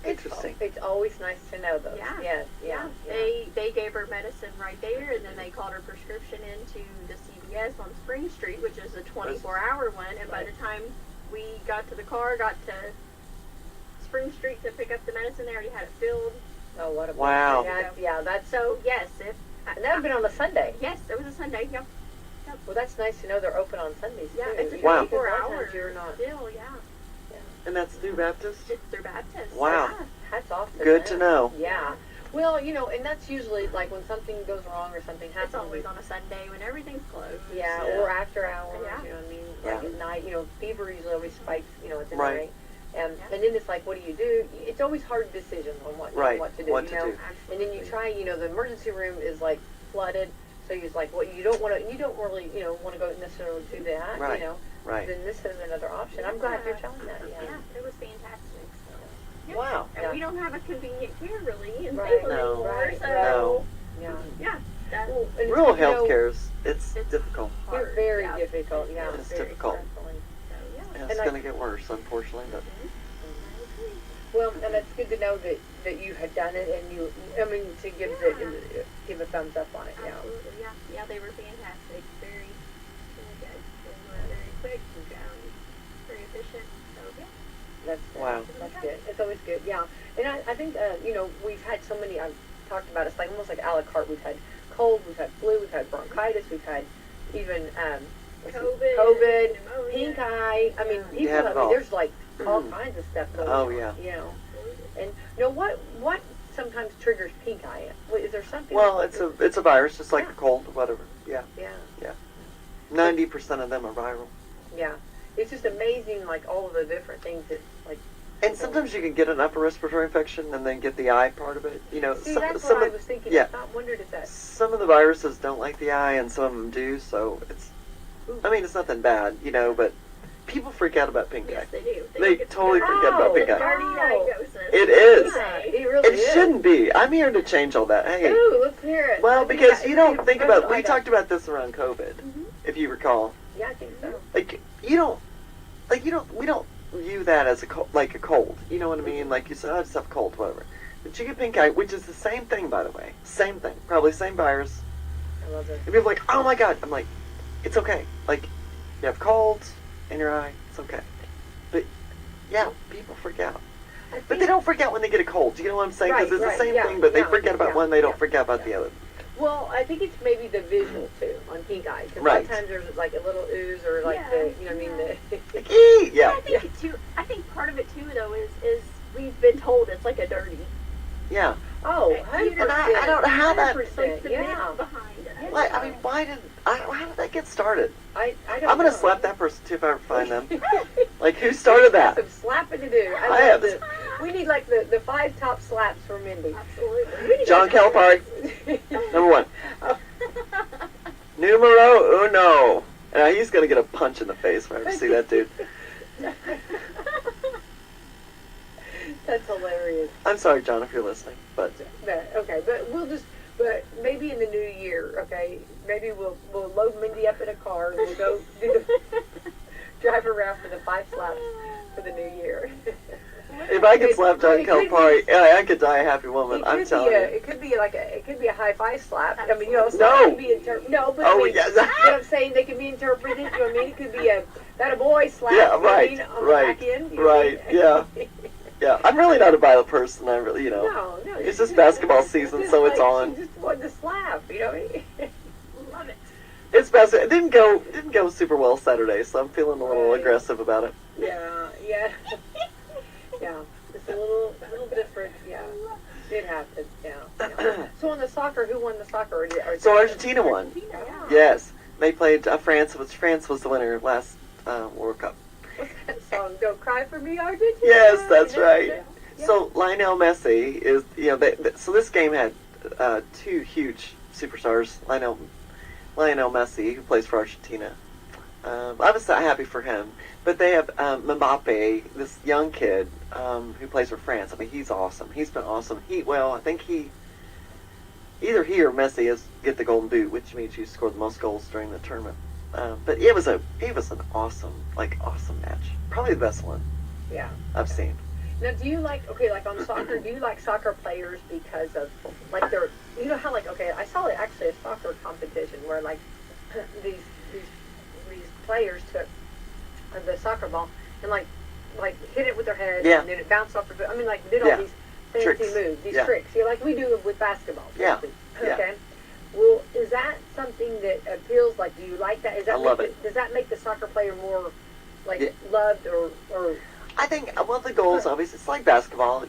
Interesting. It's always nice to know those. Yeah. Yeah. They gave her medicine right there, and then they called her prescription into the CVS on Spring Street, which is a 24-hour one. And by the time we got to the car, got to Spring Street to pick up the medicine, they already had it filled. Oh, what a Wow. That's So yes, if and that would have been on a Sunday. yes, it was a Sunday. Yep. Well, that's nice to know they're open on Sundays Yeah, too. it's a Wow. 24 Because a lot of hours. times You're not. Still, yeah. And that's New Baptist? It's their Baptist. Wow. Yeah. Hats off to Good them. to know. Yeah. Well, and that's usually like when something goes wrong or something It's happens. always on a Sunday when everything's closed. Yeah, Yeah. or after hours. Yeah. You know what I mean? Yeah. Like at night. Fever usually always spikes. At the Right. night. And Yeah. and then it's like, what do you do? It's always hard decisions on what Right. what to do. What to do. And then you try. The emergency room is like flooded. So you're like, well, you don't really, want to go necessarily do that. Right. Right. Then this is another option. I'm glad you're telling that. Yeah. Yeah, it was fantastic. So. Yeah. Wow. And we don't have a convenient care really in Right. Salem No. anymore, Right. so No. Yeah. yeah. That, Well, and it's Rural good to know health care it's It's difficult. You're hard. very Yeah. difficult. Yeah. It's very difficult. stressful. so yeah. And it's And I- going to get worse, unfortunately. But Well, and it's good to know that you had done it, and to give a thumbs up on it. Yeah. Absolutely, yeah. Yeah, they were fantastic. Very, very good. They were very quick and very efficient. So yeah. That's Wow. That's good. It's always good. Yeah. And I think we've had so many. I've talked about it's like almost like a la carte. We've had cold, we've had flu, we've had bronchitis, we've had even COVID, COVID, pneumonia. pink eye. I mean, people. had it I mean, all. there's like all Mhm. kinds of stuff going Oh, on. yeah. And what sometimes triggers pink eye? Is there something? well, it's a virus, just like Yeah. a cold, whatever. Yeah. Yeah. 90% of them are viral. Yeah. It's just amazing, like all of the different things that like. And sometimes you can get an upper respiratory infection and then get the eye part of it. See, some that's what I of was thinking. yeah. I wondered if that. some of the viruses don't like the eye, and some of them do. So it's nothing bad, but people freak out about pink eye. Yes, they do. They think it's totally dirty. forget about pink eye. Dirty diagnosis. It is. Yeah, it really It is. shouldn't be. I'm here to change all that. Hey, Ooh, let's hear it. well, because you don't think about. We like talked about this around COVID, if you recall. Yeah, I think so. Like we don't view that as a cold. You know what I mean? Like you said, I just have a cold, whatever. But you get pink eye, which is the same thing, by the way. Same thing, probably same virus. I love it. And people are like, oh my god. I'm like, it's okay. Like, you have colds in your eye, it's okay. But yeah, people freak out. But they don't freak out when they get a cold. Do you know what I'm saying? Because Right, it's the same yeah, thing, but they yeah, forget about yeah, one, they don't yeah, forget about yeah. the other. Well, I think it's maybe the visual too on pink eye because Right. sometimes there's like a little ooze or like Yeah, the you know what I mean the. Like, ee! Yeah, I think it too. I think part of it too, though, is we've been told it's like a dirty. yeah. Oh, And 100%. I don't know how that- It's like the Yeah. myth behind it. Like, I mean, how did that get started? I don't I'm gonna know. slap that person too if I ever find them. Like, who started that? Some slapping to do. I love have. this. We need like the 5 top slaps for Mindy. Absolutely. We need John to- Calipari, number 1. Numero uno. Now he's gonna get a punch in the face if I ever see that dude. That's hilarious. I'm sorry, John, if you're listening, but But maybe in the new year, okay, maybe we'll load Mindy up in a car and we'll go drive around for the 5 slaps for the new year. if I could slap John It could be- Calipari, yeah, I could die a happy woman. I'm telling you. It could be a high 5 slap. I mean, No. so it could be no, but I Oh, mean, yes. what I'm saying, they can be interpreted. You know what I mean? It could be a boy slap. Yeah, you know what I right, mean, on right, the back end. You know what I right, mean? yeah. Yeah, I'm really not a violent person. I really, No. it's just basketball season, so it's on. She just wanted to slap, Love it. It's basketball. It didn't go super well Saturday, so I'm feeling a little aggressive about it. Yeah. Yeah. It's a little different. Yeah. It happens. Yeah. So on the soccer, who won the soccer? So Argentina won. Yeah. Yes, they played France. France was the winner last World Cup. What's that song? Don't cry for me, Argentina. Yes, that's right. Yeah. So Lionel Messi is, so this game had two huge superstars. Lionel Messi, who plays for Argentina. I was so happy for him. But they have Mbappe, this young kid who plays for France. I mean, he's awesome. He's been awesome. I think either he or Messi get the Golden Boot, which means you scored the most goals during the tournament. But it was an awesome match. Probably the best one Yeah. I've seen. Now, do you like on soccer? Do you like soccer players because of they're how I saw actually a soccer competition where these players took the soccer ball and hit it with their head and then it bounced off their foot. I mean did all these fancy Tricks. moves, these tricks. Like we do with basketball. Yeah. Okay. Well, is that something that appeals? Do you like that? I love it. Does that make the soccer player more loved or? I think the goals, obviously, it's like basketball,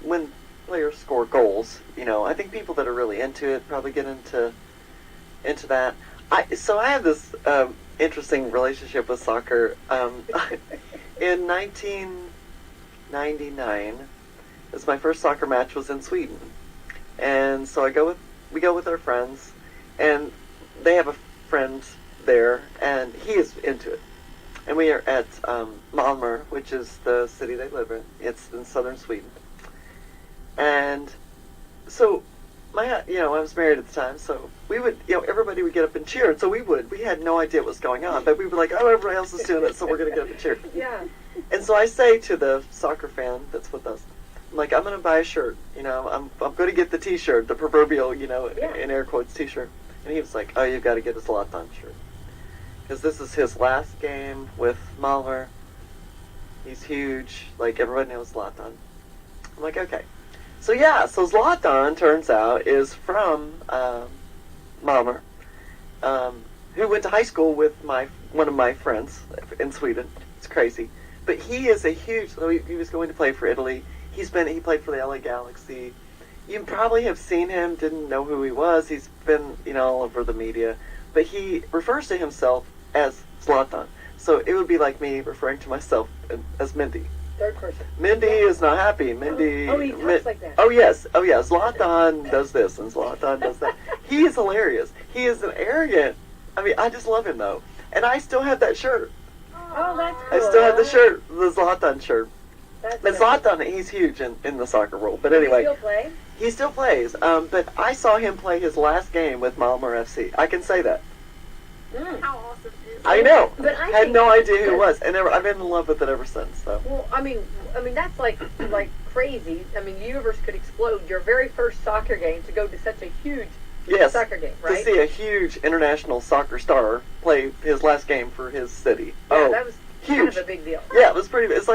when players score goals, I think people that are really into it probably get into that. So I have this interesting relationship with soccer. In 1999, my first soccer match was in Sweden. And so we go with our friends, and they have a friend there, and he is into it. And we are at Malmö, which is the city they live in. It's in southern Sweden. And so, I was married at the time, so we would, everybody would get up and cheer. And so we had no idea what was going on, but we were like, oh, everybody else is doing it, so we're going to get up and cheer. Yeah. And so I say to the soccer fan that's with us, I'm like, I'm going to buy a shirt. I'm going to get the T-shirt, the proverbial, in air quotes T-shirt. And he was like, oh, you've got to get a Zlatan shirt. Because this is his last game with Malmö. He's huge. Everybody knows Zlatan. I'm like, okay. So Zlatan, turns out, is from Malmö, who went to high school with one of my friends in Sweden. It's crazy. But he is a huge... He was going to play for Italy. He played for the LA Galaxy. You probably have seen him, didn't know who he was. He's been, all over the media. But he refers to himself as Zlatan. So it would be like me referring to myself as Mindy. Third person. Mindy is not happy. Mindy... Oh, he talks like that. Oh, yes. Zlatan does this and Zlatan does that. He is hilarious. He is an arrogant... I just love him, though. And I still have that shirt. Oh, that's cool. I still have the shirt, the Zlatan shirt. That's But Zlatan, he's huge in the soccer world. But anyway... Does he still play? He still plays. But I saw him play his last game with Malmö FC. I can say that. How awesome is I know. But I had think- no idea who it was. And I've been in love with it ever since. So. Well, I mean that's like crazy. The universe could explode. Your very first soccer game to go to such a huge soccer game, right? To see a huge international soccer star play his last game for his city. Yeah, that was huge. kind of a big deal. Yeah, it was pretty. It was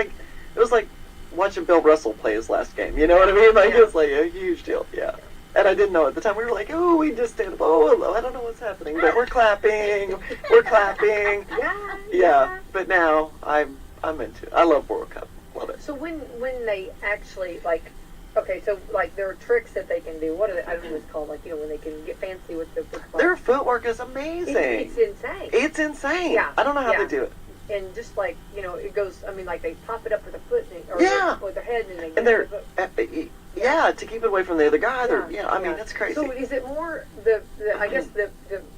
like watching Bill Russell play his last game. You know what I mean? It was like a huge deal. Yeah. And I didn't know at the time. We were like, oh, we just did. Oh, I don't know what's happening, but we're clapping. We're clapping. Yeah. But now I'm into it. I love World Cup. Love it. So when they actually there are tricks that they can do. What are they? I don't know what it's called. When they can get fancy with the football. Their footwork is amazing. It's insane. It's insane. Yeah. I don't know how they do it. And just it goes. They pop it up with a foot or with their head, and they. And they're to keep it away from the other guy. That's crazy. So is it more I guess the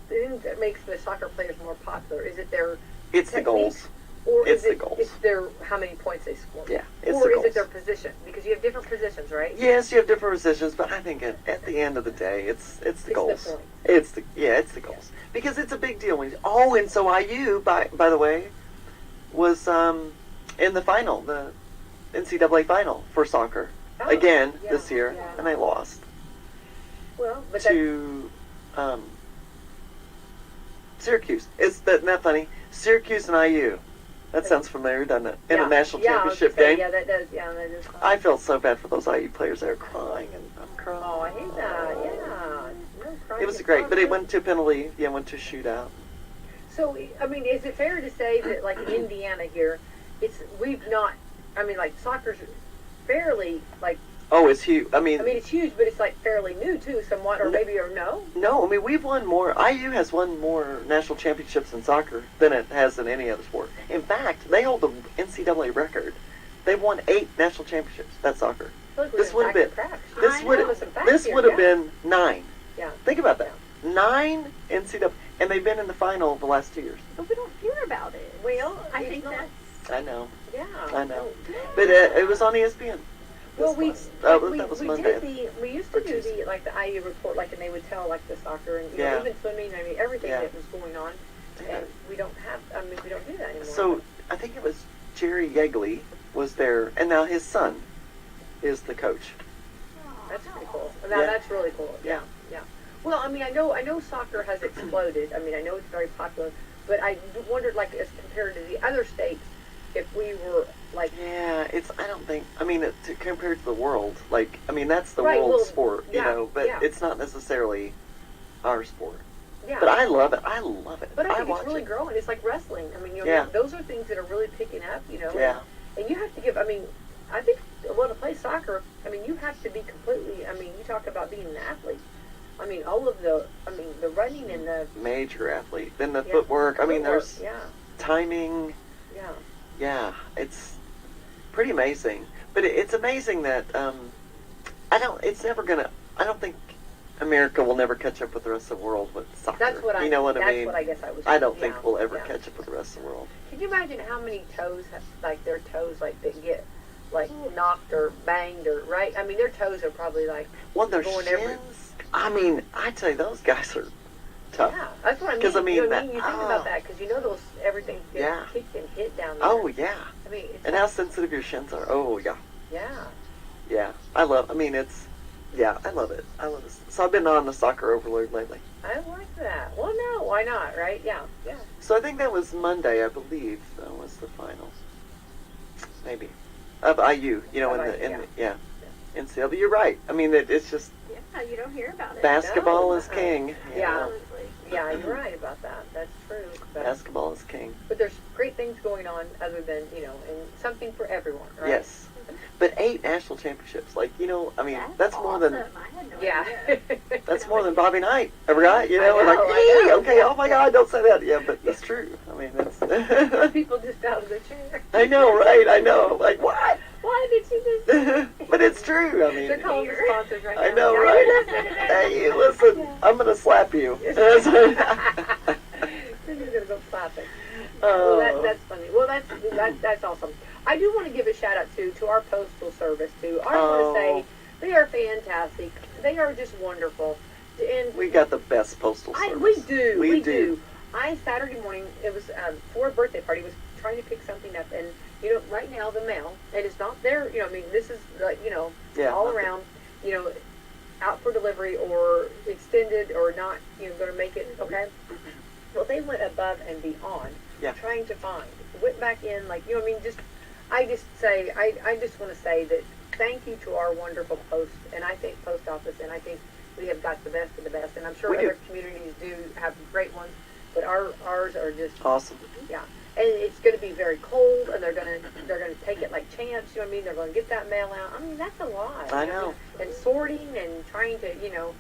thing that makes the soccer players more popular? Is it their It's the goals. Or It's is the goals. It's their how many points they score? Yeah, it's or the is goals. it their position? Because you have different positions, right? Yes, you have different positions, but I think at the end of the day, it's the goals. The point. It's the goals because it's a big deal. And so IU, by the way, was in the final, the NCAA final for soccer again this year, and they lost. Well, but to Syracuse. Isn't that funny? Syracuse and IU That sounds familiar, doesn't it? In Yeah. a national Yeah, I was championship gonna say, game. Yeah, that does. Yeah, that is. Fun. I felt so bad for those IU players. They were crying, and I'm crying. Oh, I hate that. Yeah. No crying It was in great, but it soccer. went to penalty. Yeah, went to shootout. So, I mean, is it fair to say that, like, in Indiana here, we've not, I mean, like, soccer's fairly, like, Oh, it's huge. I mean, it's huge, but it's, like, fairly new, too, somewhat, or maybe, or no? no, I mean, we've won more. IU has won more national championships in soccer than it has in any other sport. In fact, they hold the NCAA record. They've won 8 national championships. That's soccer. I feel like we're This would have been. back to back. This I would know, have. some facts This here, would have yeah. been 9. Yeah. Think about that. 9 NCAA, and they've been in the final the last 2 years. But we don't hear about it. Well, I it's think not- that's I know. Yeah. I know. But it was on ESPN. Well, This we was- that was we Monday. we used to do the like the IU report, like, and they would tell like the soccer and Yeah. even swimming. I mean, everything Yeah. that was going on, Yeah. and we don't have. I mean, we don't do that anymore. So I think it was Jerry Yeagley was there, and now his son is the coach. that's pretty cool. Now Yeah. that's really cool. Yeah, yeah. Well, I mean, I know soccer has exploded. I mean, I know it's very popular, but I wondered, like, as compared to the other states, if we were like. Yeah, I don't think. I mean, compared to the world, like, I mean, that's the Right, world well, sport, you yeah, know. But yeah. it's not necessarily our sport. Yeah. But I love it. I love it. But I think watch it's really it. growing. It's like wrestling. I mean, Yeah. those are things that are really picking up, Yeah. And you have to give, I mean, I think, well, to play soccer, I mean, you have to be completely, I mean, you talk about being an athlete. I mean, all of the running and the Major athlete. Then the Yeah. footwork. I mean, footwork, there's yeah, timing. yeah. Yeah, it's pretty amazing. But it's amazing that it's never gonna. I don't think America will never catch up with the rest of the world with soccer. That's what I. You know what that's I mean? what I guess I was. I don't yeah, think we'll ever yeah. catch up with the rest of the world. Can you imagine how many toes have, like, their toes, like, that get, like, knocked or banged or, right? I mean, their toes are probably, like, Well, their Going shins. every- I mean, I tell you, those guys are tough. yeah, that's what I mean. 'Cause, I mean, you know what I that- mean? You think oh. about that, because those, everything gets Yeah. kicked and hit down there. Oh yeah, I mean, it's and how sensitive your shins are. Oh yeah, yeah. yeah. I love it. I love it. So I've been on the soccer overload lately. I like that. Well, no, why not, right? Yeah, yeah. So I think that was Monday, I believe. That was the final. Maybe of IU. You know, Of in the IU, yeah. NCAA. But you're right. I mean, it's just yeah, you don't hear about it. basketball No, is king. you Yeah. know. Absolutely. Yeah, you're right about that. That's true. Basketball is king. But there's great things going on other than, and something for everyone, right? Yes. But 8 national championships, like, I mean, that's more than awesome. I had no Yeah. idea. that's more than Bobby Knight ever got. You know, I know, like, I "Yay, know, okay, yeah. oh my God, don't say that." Yeah, but that's true. I mean, that's. People just out of the chair. I know, right? I know. Like, what? Why did you just? But it's true. I They're mean, calling the sponsors right now. I know, Yeah, right? you're listening to that. Hey, listen, I'm gonna slap you. You're just gonna go clapping. Well, Oh. that's funny. Well, that's awesome. I do want to give a shout out to our postal service too. I want Oh. to say they are fantastic. They are just wonderful. And We got the best postal service. we do. We do. Saturday morning, it was for a birthday party. Was trying to pick something up, and right now the mail, and it's not there. I mean, this is like Yeah, all not around. Out for delivery or extended or not. Going to make it okay. Well, they went above and beyond, Yeah. trying to find. Went back in, like, I mean, I just want to say that thank you to our wonderful post, and I think post office, and I think we have got the best of the best, and I'm sure We do. other communities do have great ones, but ours are just, Awesome. yeah. And it's going to be very cold, and they're going to take it like champs. You know what I mean? They're going to get that mail out. I mean, that's a lot. I know. And sorting and trying to,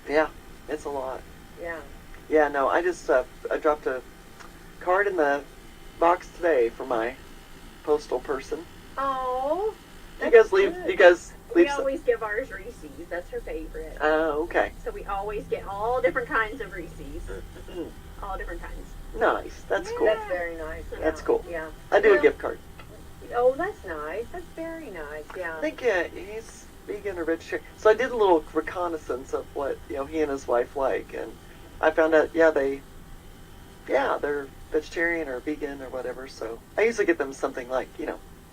Yeah, it's a lot. yeah. Yeah, no, I just I dropped a card in the box today for my postal person. Oh. You guys leave. We always give ours Reese's. That's her favorite. Okay. So we always get all different kinds of Reese's. All different kinds. Nice. That's cool. That's very nice. That's cool. Yeah. I do Well, a gift card. Oh, that's nice. That's very nice. Yeah. I think he's vegan or vegetarian. So I did a little reconnaissance of what he and his wife like, and I found out they're vegetarian or vegan or whatever. So I usually get them something like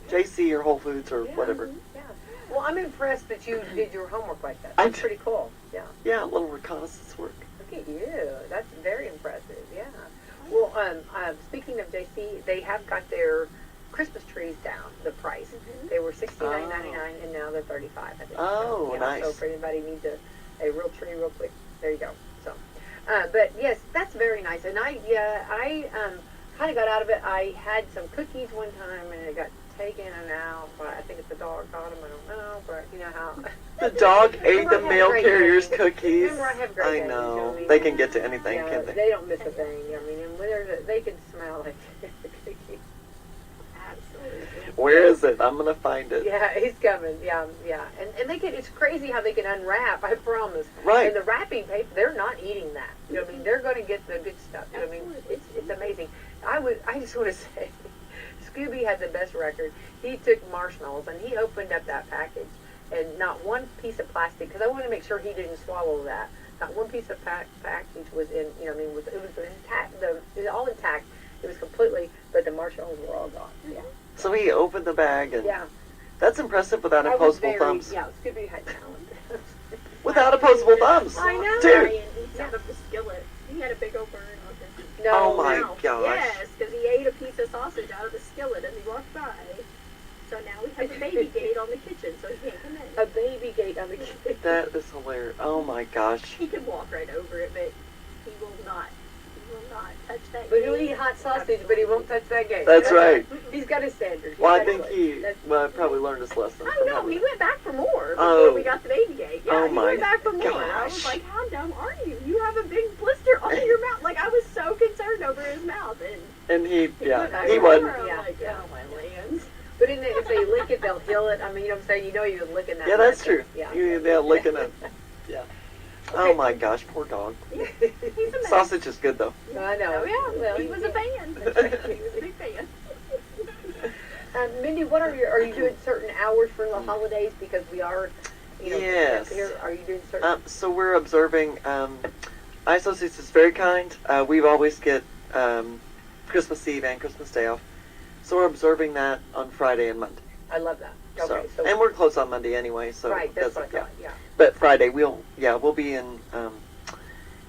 JC or Whole Foods or Yeah. whatever. Yeah. Well, I'm impressed that you did your homework like that. I That's did. pretty cool. Yeah. Yeah, a little reconnaissance work. Look at you. That's very impressive. Yeah. Well, speaking of JC, they have got their Christmas trees down the price. They were $69.99 and now they're $35. I think. Oh, so, yeah, nice. So for anybody needs a real tree real quick, there you go. So, but yes, that's very nice. And I kind of got out of it. I had some cookies one time and it got taken and out. But I think it's the dog got them. I don't know, but you know how. The dog ate the Remember I have mail great carrier's days. cookies. Remember I have great I days, you know know. what I mean? They can get to anything, Yeah, can't they? they don't miss a thing. I mean, and when they can smell like cookies. Absolutely. Where is it? I'm gonna find it. Yeah, he's coming. Yeah, yeah. And they can. It's crazy how they can unwrap. I promise. Right. And the wrapping paper, they're not eating that. You know what I mean? They're going to get the good stuff. You know what I mean? It's amazing. I just want to say, Scooby had the best record. He took marshmallows and he opened up that package, and not one piece of plastic, because I wanted to make sure he didn't swallow that. Not one piece of package was in. You know what I mean? It was intact. It was all intact. It was completely, but the marshmallows were all gone. Yeah. So he opened the bag, and Yeah. that's impressive without I was opposable thumbs. Yeah, Scooby had talent. Without opposable thumbs. I know. Dude. Ryan eats out of the skillet. He had a big old burn on his No, Oh my mouth. gosh. Yes, because he ate a piece of sausage out of the skillet as he walked by. So now we have a baby gate on the kitchen, so he can't come in. A baby gate on the kitchen. That is hilarious. Oh my gosh. He can walk right over it, but he will not. He will not touch that But gate. he'll eat hot sausage, but he won't touch that gate. That's right. He's got his standards. Well, I He's think got he his- probably learned his lesson. I from know, having- he went back for more before Oh. we got the baby gate. Yeah, Oh he my went back for more. I was gosh. like, how dumb are you? You have a big blister on your mouth. Like, I was so concerned over his mouth. And And he went yeah, he for wasn't. more. I'm Yeah, like, yeah. oh, my lands. But if they lick it, they'll heal it. I mean, you know what I'm saying? You know you're licking that. Yeah, that's much. true. Yeah. They're licking it. Yeah. Oh my gosh, poor dog. He's a mess. Sausage is good though. I know. Oh, yeah. Well, he was a fan. He was a big fan. Mindy, what are you doing certain hours for the holidays? Because we are, you know, Yes. here. Are you doing certain? So we're observing. Associates is very kind. We always get Christmas Eve and Christmas Day off. So we're observing that on Friday and Monday. I love that. Okay, so and we're closed on Monday anyway. So right. That's what I yeah. thought. Yeah. But Friday we'll be in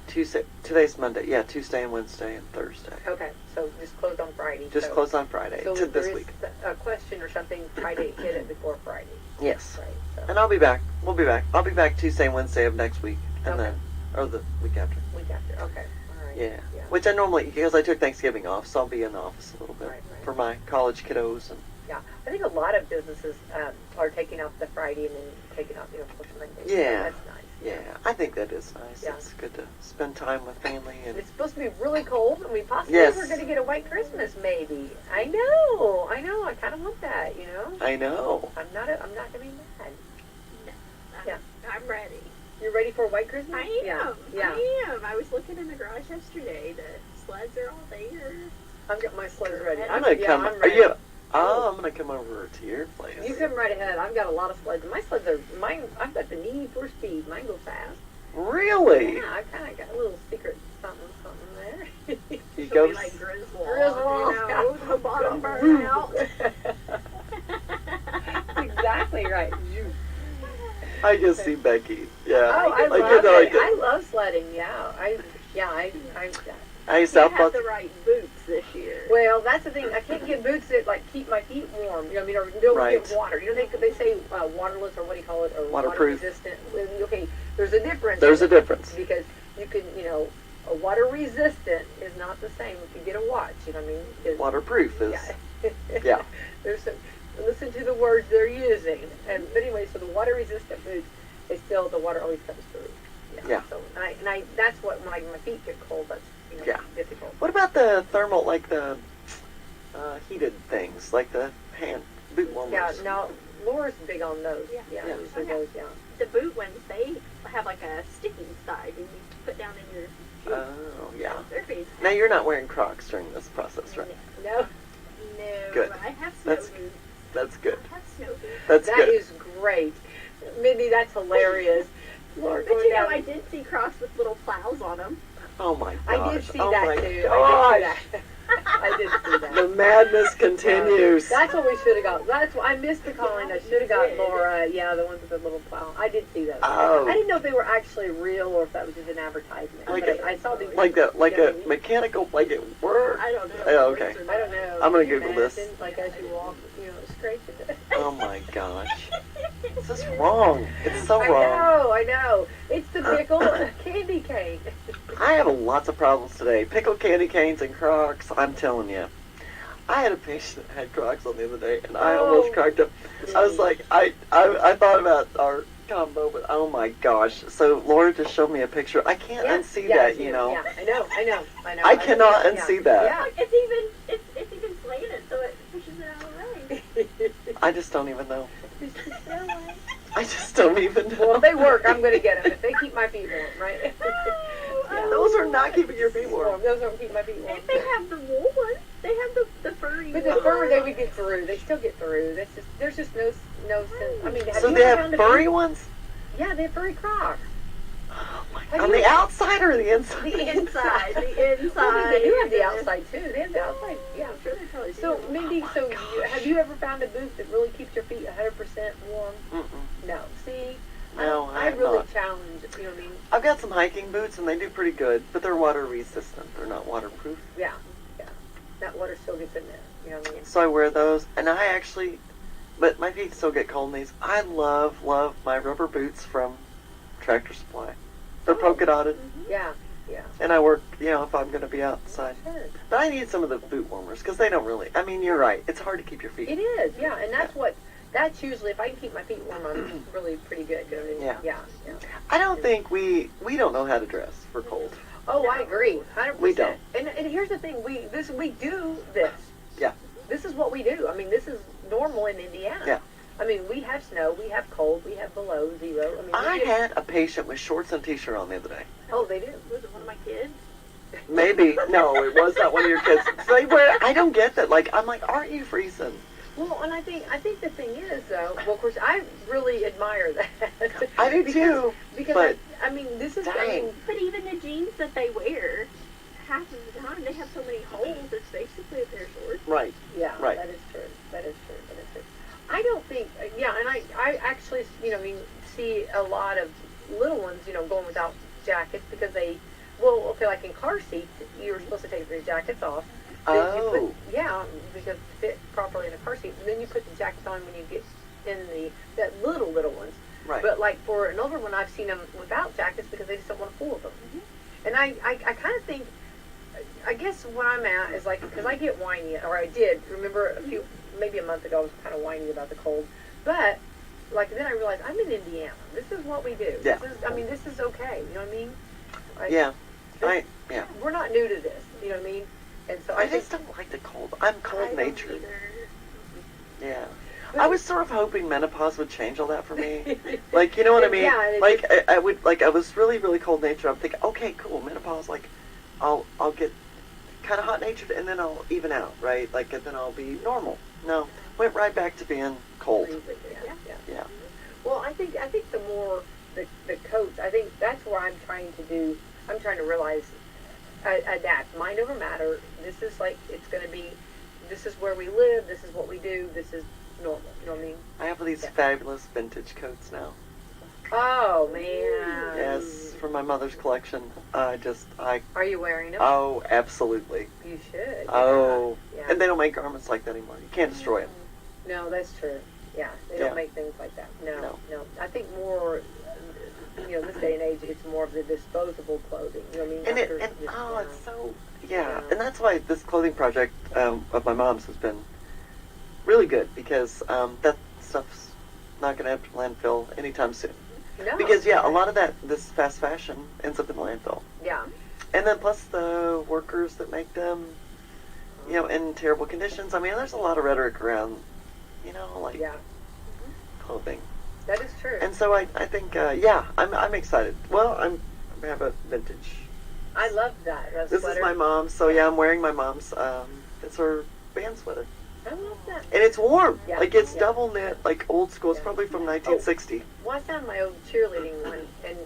Tuesday. Today's Monday. Yeah, Tuesday and Wednesday and Thursday. Okay, so just closed on Friday. Just so, closed on Friday So to if there this is week. a question or something, Friday, hit it before Friday. Yes. Right. So And I'll be back. We'll be back. I'll be back Tuesday and Wednesday of next week, and Okay. then or the week after. week after. Okay. All right. Yeah. Yeah. Which I normally, because I took Thanksgiving off, so I'll be in the office a little bit Right, right. for my college kiddos. And Yeah, I think a lot of businesses are taking off the Friday and then taking off, push Monday. Yeah. That's nice. yeah, I think that is nice. Yeah. It's good to spend time with family. And It's supposed to be really cold, and we possibly Yes. we're going to get a white Christmas, maybe. I know. I kind of want that. I know. I'm not going to be mad. Yeah. I'm ready. You ready for a white Christmas? I am. Yeah. Yeah. I am. I was looking in the garage yesterday. The sleds are all there. I've got my sleds ready. I'm gonna come. I'm Are ready. you? Oh, I'm gonna come over to your place. You come right ahead. I've got a lot of sleds. My sleds are mine. I've got the need for speed. Mine go fast. Really? Yeah, I kind of got a little secret something there. You She'll go. be like Griswold. Griswold. You know, the bottom burn out. Exactly right. I just see Becky. Yeah. Oh, I Like, love like it. I love sledding. Yeah, I I You South have Bus. the right boots this year. well, that's the thing. I can't get boots that like keep my feet warm. You know what I mean? Or don't Right. get water. They say waterless or what do you call it? Or Waterproof. water resistant. Well, okay, there's a difference. There's a difference. because you can a water resistant is not the same if you get a watch. You know what I mean? 'Cause- Waterproof is. Yeah. Yeah. There's some. Listen to the words they're using. But anyway, so the water resistant boots, the water always comes through. Yeah. So and I that's what when my feet get cold, that's Yeah. difficult. What about the thermal, like the heated things, like the hand boot warmers? Yeah. Now Laura's big on those. Yeah. Yeah. Yeah. Usually Okay. those. Yeah. The boot ones, they have like a sticking side and you put down in your shoe. Oh, yeah. They're fantastic. Now you're not wearing Crocs during this process, right? No, No, Good. I have snow That's- boots. That's good. I have snow boots. That's that good. is great. Mindy, that's hilarious. Laura, But going you know, down- I did see Crocs with little plows on them. Oh my gosh. I did see oh that my too. Gosh. I did see that. I did see that. The madness continues. That's what we should have got. That's what I missed the calling. I should have got Laura. Yeah, the ones with the little plow. I did see those. Oh. I didn't know if they were actually real or if that was just an advertisement. Like but a- I saw these. Like a mechanical, like it worked. I don't know. Oh, okay. I don't know. I'm gonna Can you Google this. imagine, Like as you walk, scraping it. Oh my gosh. This is wrong. It's so wrong. I know. It's the pickle candy cane. I have lots of problems today. Pickled candy canes and Crocs, I'm telling you. I had a patient that had Crocs on the other day, and I almost cracked up. I was like, I thought about our combo, but oh my gosh. So Laura just showed me a picture. I can't unsee that, Yeah, I know. I cannot unsee that. Yeah. It's even slanted, so it pushes it out of the way. I just don't even know. It's just that way. I just don't even know. Well, if they work, I'm going to get them. If they keep my feet warm, right? Those are not keeping your feet warm. Those don't keep my feet warm. If they have the wool ones, they have the furry But ones. the fur, they would get through. They still get through. There's just no sense. I mean, have So you they ever have found a furry boot? ones? Yeah, they have furry Crocs. Oh my Have On you- the outside or the inside? The inside. Well, they do have the outside too. They have the outside. Yeah. I'm sure they probably So, do. Mindy, have you ever found a boot that really keeps your feet 100% warm? Mm-mm. No. See, No, I I have really not. challenge. You know what I mean? I've got some hiking boots and they do pretty good, but they're water resistant. They're not waterproof. Yeah. That water still gets in there. You know what I mean? So I wear those, and I actually, but my feet still get cold in these. I love my rubber boots from Tractor Supply. They're polka dotted, Yeah. and I work, if I'm going to be outside. Sure. But I need some of the boot warmers, because they don't really, you're right. It's hard to keep your feet. It is. Yeah, and that's usually if I can keep my feet warm, I'm really pretty good. You know what I mean? Yeah. I don't think we don't know how to dress for cold. Oh, I agree. 100%. We don't. And here's the thing: we do this. Yeah. This is what we do. I mean, this is normal in Indiana. Yeah. I mean, we have snow, we have cold, we have below zero. I mean, I had a patient with shorts and t-shirt on the other day. Oh, they do. Was it one of my kids? Maybe. No, it was not one of your kids. I don't get that. I'm like, aren't you freezing? Well, and I think the thing is though. Well, of course, I really admire that. I do too. Because but I mean, this is. dang. I mean, But even the jeans that they wear, half of the time they have so many holes. It's basically a pair of shorts. Right. yeah, Right. that is true. I don't think. Yeah, and I actually, see a lot of little ones, going without jackets because they. Well, okay, like in car seats, you're supposed to take your jackets off. Then you Oh. because to fit properly in a car seat. And then you put the jackets on when you get in that little ones. Right. But like for an older one, I've seen them without jackets because they just don't want to fool them. And I kind of think, I guess what I'm at is because I get whiny, or I did. Remember maybe a month ago, I was kind of whiny about the cold. But then I realized I'm in Indiana. This is what we do. Yeah. This is okay. You know what I mean? Yeah. We're not new to this. You know what I mean? And so I I think just don't like the cold. I'm cold natured. Yeah. But- I was sort of hoping menopause would change all that for me. You know what I mean? Yeah, and it I was really, really cold natured. I'm thinking, okay, cool, menopause, I'll get kind of hot natured and then I'll even out, right? And then I'll be normal. No, went right back to being cold. Yeah. Well, I think the more the coats, I think that's where I'm trying to do. I'm trying to realize, adapt, mind over matter. This is it's going to be. This is where we live. This is what we do. This is normal. You know what I mean? I have these fabulous vintage coats now. Oh man. Yes, from my mother's collection. Are you wearing them? Oh, absolutely. You should. Oh, Yeah. and they don't make garments like that anymore. You can't destroy them. No, that's true. Yeah, they Yeah. don't make things like that. No. No. I think more. This day and age, it's more of the disposable clothing. You know what I mean? And After it's just, so, Yeah. and that's why this clothing project of my mom's has been really good because that stuff's not going to have to landfill anytime soon. No. Because a lot of this fast fashion ends up in landfill, Yeah. and then plus the workers that make them, in terrible conditions. I mean, there's a lot of rhetoric around, Yeah. clothing, That is true. and so I think I'm excited. Well, I have a vintage. I love that. This sweater. is my mom's, so I'm wearing my mom's. It's her band sweater. I love that. And it's warm. Yeah, It's yeah. double knit, old school. It's Yeah. probably from 1960. Well, I found my old cheerleading one, and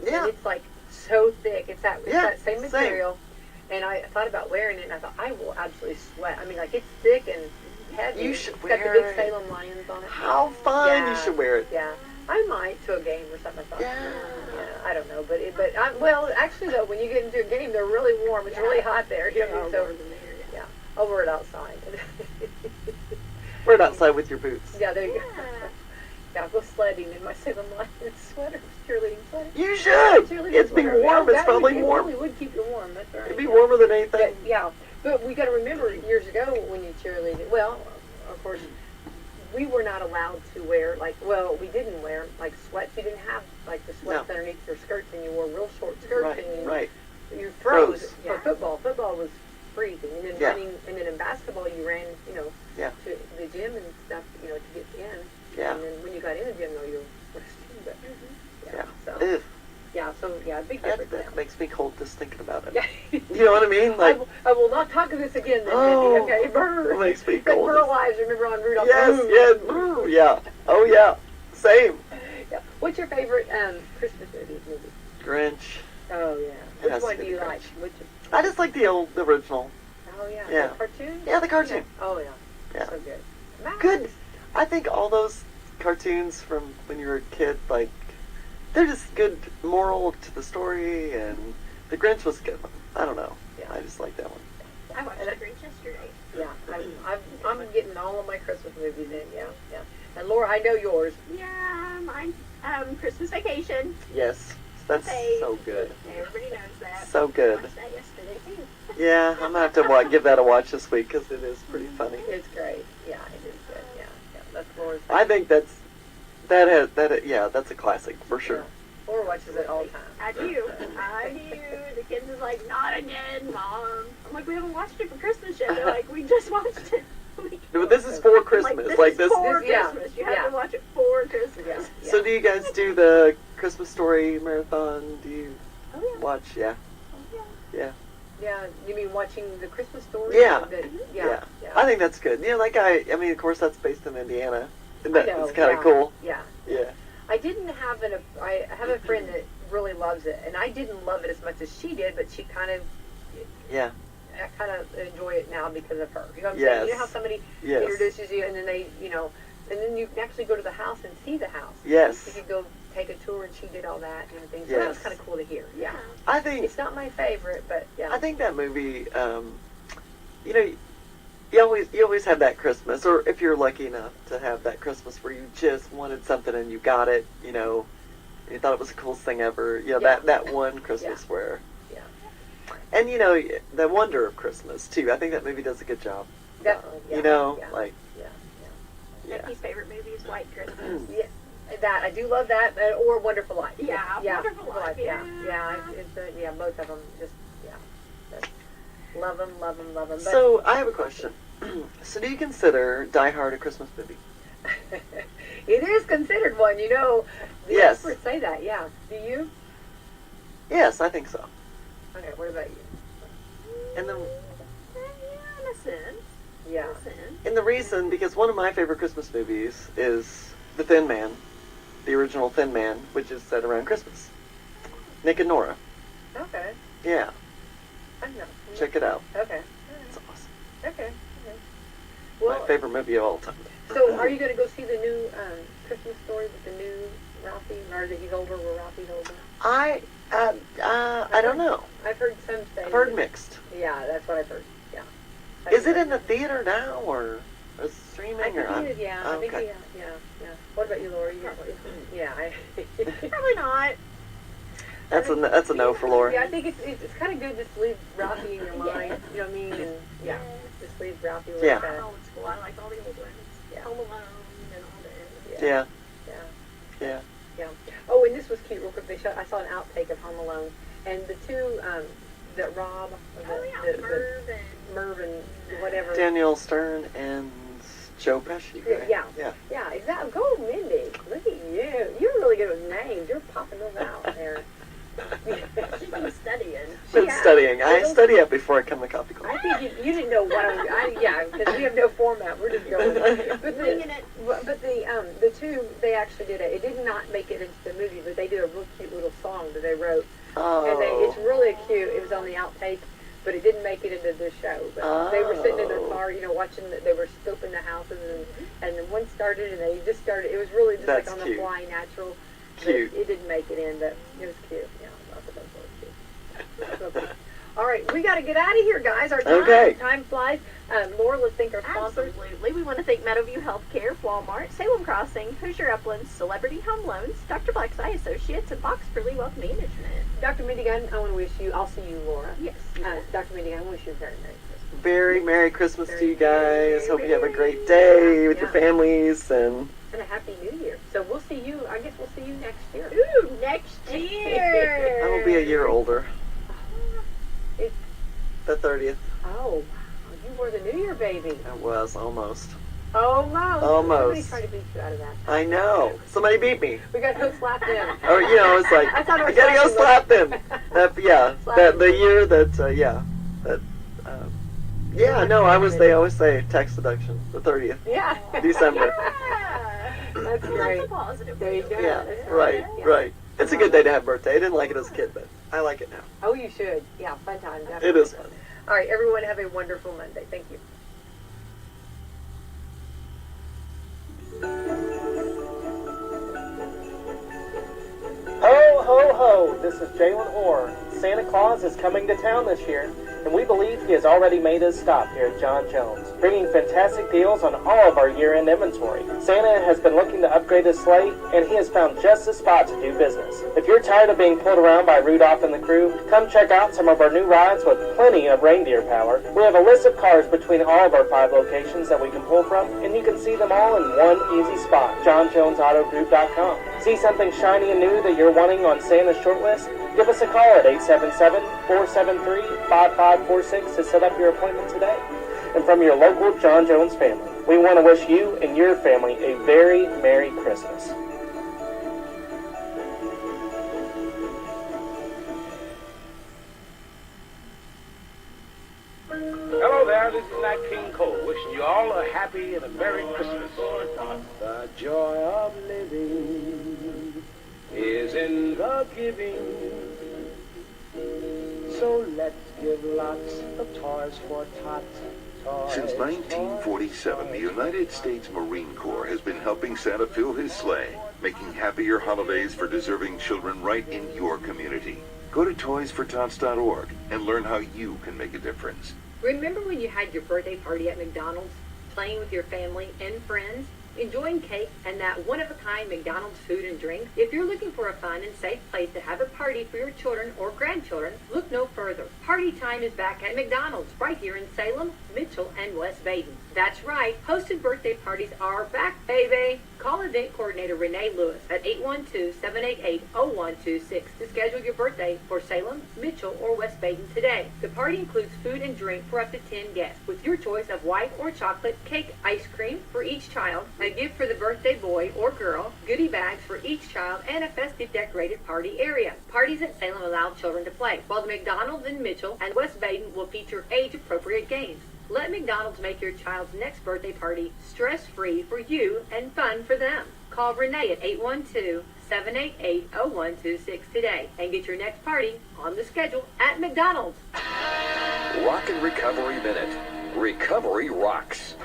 Yeah. it's so thick. It's that Yeah, same same. material, And I thought about wearing it, and I thought, I will absolutely sweat. I mean, like, it's thick and heavy. You should It's wear got the big it. Salem lions on it. How fun! Yeah. You should wear it. Yeah. I might to a game or something. I thought. Yeah. I don't know, well, actually though, when you get into a game, they're really warm. It's really hot there. You know, so yeah, I'll wear it outside. Wear it outside with your boots. Yeah, there you go. Yeah, I'll go sledding in my Salem Lions sweater, cheerleading sweater. You should. Cheerleading It's be sweater. warm. Yeah, It's probably it warm. really would keep you warm. That's right. It'd be warmer than anything. Yeah, but we got to remember years ago when you cheerleaded. Well, of course, we were not allowed to wear we didn't wear like sweats. You didn't have like the sweats underneath your skirts, and you wore real short skirts. Right. You froze Yeah. for football. Football was freezing, and then Yeah. running, and then in basketball you ran, Yeah. to the gym and stuff, to get in. Yeah. And then when you got in the gym, though, you were resting. But Yeah. so Ew. big That difference now. makes me cold just thinking about it. Yeah. You know what I mean? Like, I will not talk of this again. Then, Oh, Mindy, okay, burr. it makes me Like cold. Burl Ives, remember on Rudolph? yes, yeah. Oh yeah. Same. Yeah. What's your favorite Christmas movie? Grinch. Oh yeah. It has Which to one be do you the like? Grinch. Which? I just like the original. Oh yeah. Yeah. The cartoon. Yeah, the cartoon. Oh yeah. Yeah. So good. Nice. Good. I think all those cartoons from when you were a kid, like, they're just good moral to the story, and the Grinch was a good one. I don't know. Yeah. I just like that one. I watched The Grinch yesterday. Yeah. I'm getting all of my Christmas movies in. Yeah. Yeah. And Laura, I know yours. Yeah, mine. Christmas Vacation. Yes. That's Hey. so good. Everybody knows that. So good. I watched that yesterday too. Yeah, I'm gonna have to give that a watch this week because it is pretty funny. It's great. Yeah, it is good. Yeah. Yeah. That's Laura's. I think that's a classic for sure. Yeah. Laura watches it all the time. I do. The kids is like, not again, Mom. I'm like, we haven't watched it for Christmas yet. They're like, we just watched it. But this is for I'm Christmas. Like, this is for yeah. Christmas. You Yeah. have to watch it for Christmas. Yeah. So do you guys do the Christmas Story marathon? Do you Oh, yeah. watch? Yeah. Oh, yeah. Yeah, you mean watching the Christmas story? Yeah. Yeah. I think that's good. Yeah, that guy. I mean, of course, that's based in Indiana. And I that know, is kind of yeah. cool. Yeah. Yeah. I didn't have I have a friend that really loves it, and I didn't love it as much as she did, but she kind of, Yeah. I kind of enjoy it now because of her. You know what I'm Yes. saying? You know how somebody Yes. introduces you, and then they, and then you can actually go to the house and see the house. Yes. You could go take a tour, and she did all that and everything. So that was Yes. kind of cool to hear. Yeah. I think It's not my favorite, but yeah. I think that movie. You always have that Christmas, or if you're lucky enough to have that Christmas where you just wanted something and you got it. And you thought it was the coolest thing ever. Yeah. That one Christmas where. Yeah. And the wonder of Christmas too. I think that movie does a good job. Definitely. Yeah. Yeah. Yeah. Becky's favorite movie is White Christmas. Yeah, that I do love that, or Wonderful Life. Yeah, Wonderful Life, Yeah, yeah. yeah, both of them. Just love them. But So I have a question. So do you consider Die Hard a Christmas movie? it is considered one. The Yes. experts say that. Yeah. Do you? Yes, I think so. Okay. What about you? And the Yeah, in a sense. Yeah. In a sense. and the reason, because one of my favorite Christmas movies is The Thin Man, the original Thin Man, which is set around Christmas. Nick and Nora. Okay. Yeah, I know. check it out. Okay. It's awesome. Okay. My favorite movie of all time. So are you going to go see the new Christmas Story with the new Ralphie, or that he's older, where Ralphie's older? I don't know. I've heard some say. I've heard that- mixed. Yeah, that's what I've heard. Yeah. Is it in the theater now, or streaming? I think or it is, yeah. I think, okay. yeah. What about you, Laura? Yeah, Probably not. That's a no for Laura. Yeah, I think it's kind of good just to leave Ralphie in your mind. You know what I mean? And Yeah. just leave Ralphie with Yeah. that. Old school. I like all the old ones. Yeah. Home Alone and all that. Yeah, Yeah. yeah. Oh, and this was cute. Real quick, I saw an outtake of Home Alone, and the two that Rob, Oh yeah, the Merv and whatever. Daniel Stern and Joe Pesci. Right? Yeah. Yeah. Yeah, exactly. Go, Mindy. Look at you. You're really good with names. You're popping those out there. She's been studying. Been Yeah. studying. I study it before I come to Coffee Club. I think you didn't know what because we have no format. We're just going. But Winging it. the two, they actually did it. It did not make it into the movie, but they did a real cute little song that they wrote. Oh. And it's really cute. It was on the outtake. but it didn't make it into the show. But they were sitting in their car, watching. They were scoping the houses, and then one started, and they just started. It was really just That's like on cute. the fly, natural. Cute. It didn't make it in, but it was cute. Yeah, I thought that was really cute. All right, we got to get out of here, guys. Our time flies. Laura, let's thank our sponsors. Absolutely. We want to thank Meadowview Healthcare, Walmart, Salem Crossing, Hoosier Uplands, Celebrity Home Loans, Dr. Black's Eye Associates, and Fox Curly Wealth Management. Dr. Mindy Gunn, I want to wish you, I'll see you, Laura. Yes. Dr. Mindy Gunn, I wish you a very Merry Christmas. Very Merry Christmas to you guys. Hope you have a great day with your families and a Happy New Year. So we'll see you, I guess we'll see you next year. Ooh, next year. I will be a year older. It's, The 30th. oh, you were the New Year baby. I was almost. Almost. Almost. Somebody's trying to beat you out of that. I know. Somebody beat me. We got hook slapped in. Or it's like I thought it I was gotta go slap slapping them. That the year that no, I was. They always say tax deduction, the 30th, Yeah. December. Yeah. That's great. That's a positive. There you go. Yeah, That's right. It's a good day to have a birthday. I didn't like it as a kid, but I like it now. Oh, you should. Yeah, fun time. Definitely. It is fun. All right, everyone, have a wonderful Monday. Thank you. Ho, ho, ho! This is Jalen Orr. Santa Claus is coming to town this year, and we believe he has already made his stop here at John Jones, bringing fantastic deals on all of our year-end inventory. Santa has been looking to upgrade his sleigh, and he has found just the spot to do business. If you're tired of being pulled around by Rudolph and the crew, come check out some of our new rides with plenty of reindeer power. We have a list of cars between all of our 5 locations that we can pull from, and you can see them all in one easy spot, JohnJonesAutoGroup.com. See something shiny and new that you're wanting on Santa's short list? Give us a call at 877-473-5546 to set up your appointment today. And from your local John Jones family, we want to wish you and your family a very Merry Christmas. Hello there, this is Nat King Cole, wishing you all a happy and a Merry Christmas. The joy of living is in the giving. So let's give lots of toys for tots. Since 1947, the United States Marine Corps has been helping Santa fill his sleigh, making happier holidays for deserving children right in your community. Go to toysfortots.org and learn how you can make a difference. Remember when you had your birthday party at McDonald's, playing with your family and friends, enjoying cake and that one-of-a-kind McDonald's food and drink? If you're looking for a fun and safe place to have a party for your children or grandchildren, look no further. Party time is back at McDonald's right here in Salem, Mitchell, and West Baden. That's right, hosted birthday parties are back, baby. Call event coordinator Renee Lewis at 812-788-0126 to schedule your birthday for Salem, Mitchell, or West Baden today. The party includes food and drink for up to 10 guests, with your choice of white or chocolate cake, ice cream for each child, a gift for the birthday boy or girl, goodie bags for each child, and a festive decorated party area. Parties at Salem allow children to play, while the McDonald's in Mitchell and West Baden will feature age-appropriate games. Let McDonald's make your child's next birthday party stress-free for you and fun for them. Call Renee at 812-788-0126 today and get your next party on the schedule at McDonald's. Rock and Recovery Minute. Recovery rocks.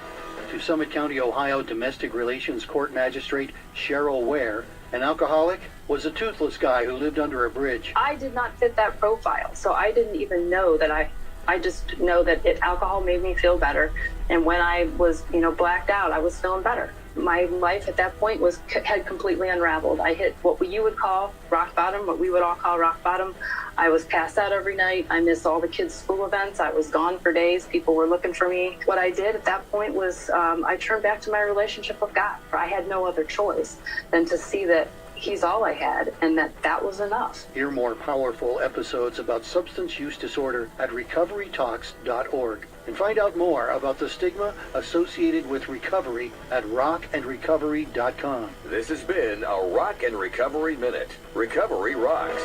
To Summit County, Ohio Domestic Relations Court Magistrate Cheryl Ware, an alcoholic was a toothless guy who lived under a bridge. I did not fit that profile, so I didn't even know that I just know that alcohol made me feel better. And when I was, blacked out, I was feeling better. My life at that point had completely unraveled. I hit what you would call rock bottom, what we would all call rock bottom. I was passed out every night. I missed all the kids' school events. I was gone for days. People were looking for me. What I did at that point was I turned back to my relationship with God. I had no other choice than to see that He's all I had, and that was enough. Hear more powerful episodes about substance use disorder at recoverytalks.org. And find out more about the stigma associated with recovery at rockandrecovery.com. This has been a Rock and Recovery Minute. Recovery rocks.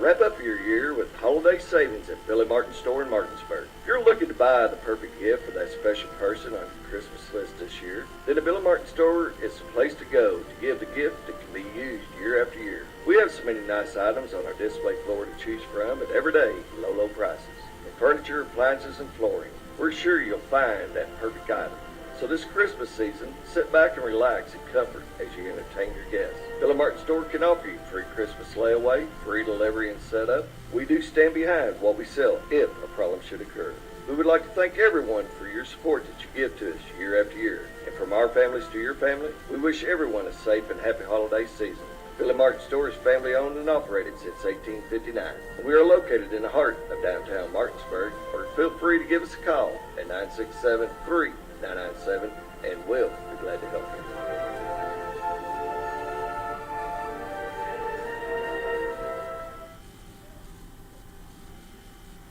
Wrap up your year with holiday savings at Billy Martin Store in Martinsburg. If you're looking to buy the perfect gift for that special person on your Christmas list this year, then the Billy Martin Store is the place to go to give the gift that can be used year after year. We have some so many nice items on our display floor to choose from at everyday low prices. From furniture, appliances, and flooring, we're sure you'll find that perfect item. So this Christmas season, sit back and relax in comfort as you entertain your guests. Billy Martin Store can offer you free Christmas layaway, free delivery and setup. We do stand behind what we sell if a problem should occur. We would like to thank everyone for your support that you give to us year after year. And from our families to your family, we wish everyone a safe and happy holiday season. Billy Martin Store is family owned and operated since 1859. And we are located in the heart of downtown Martinsburg, or feel free to give us a call at 967-3997, and we'll be glad to help you.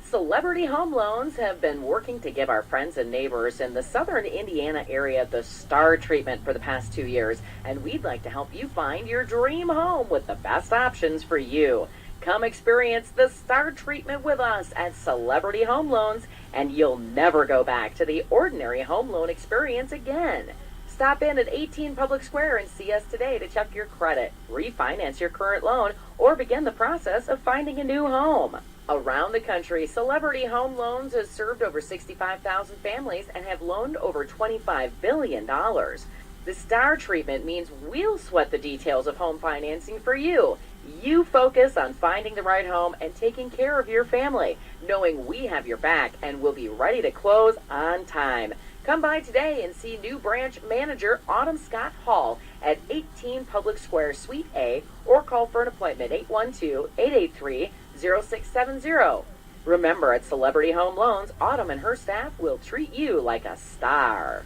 Celebrity Home Loans have been working to give our friends and neighbors in the southern Indiana area the STAR treatment for the past 2 years, and we'd like to help you find your dream home with the best options for you. Come experience the STAR treatment with us at Celebrity Home Loans, and you'll never go back to the ordinary home loan experience again. Stop in at 18 Public Square and see us today to check your credit, refinance your current loan, or begin the process of finding a new home. Around the country, Celebrity Home Loans has served over 65,000 families and have loaned over $25 billion. The STAR treatment means we'll sweat the details of home financing for you. You focus on finding the right home and taking care of your family, knowing we have your back and will be ready to close on time. Come by today and see new branch manager Autumn Scott Hall at 18 Public Square, Suite A, or call for an appointment 812-883-0670. Remember, at Celebrity Home Loans, Autumn and her staff will treat you like a star.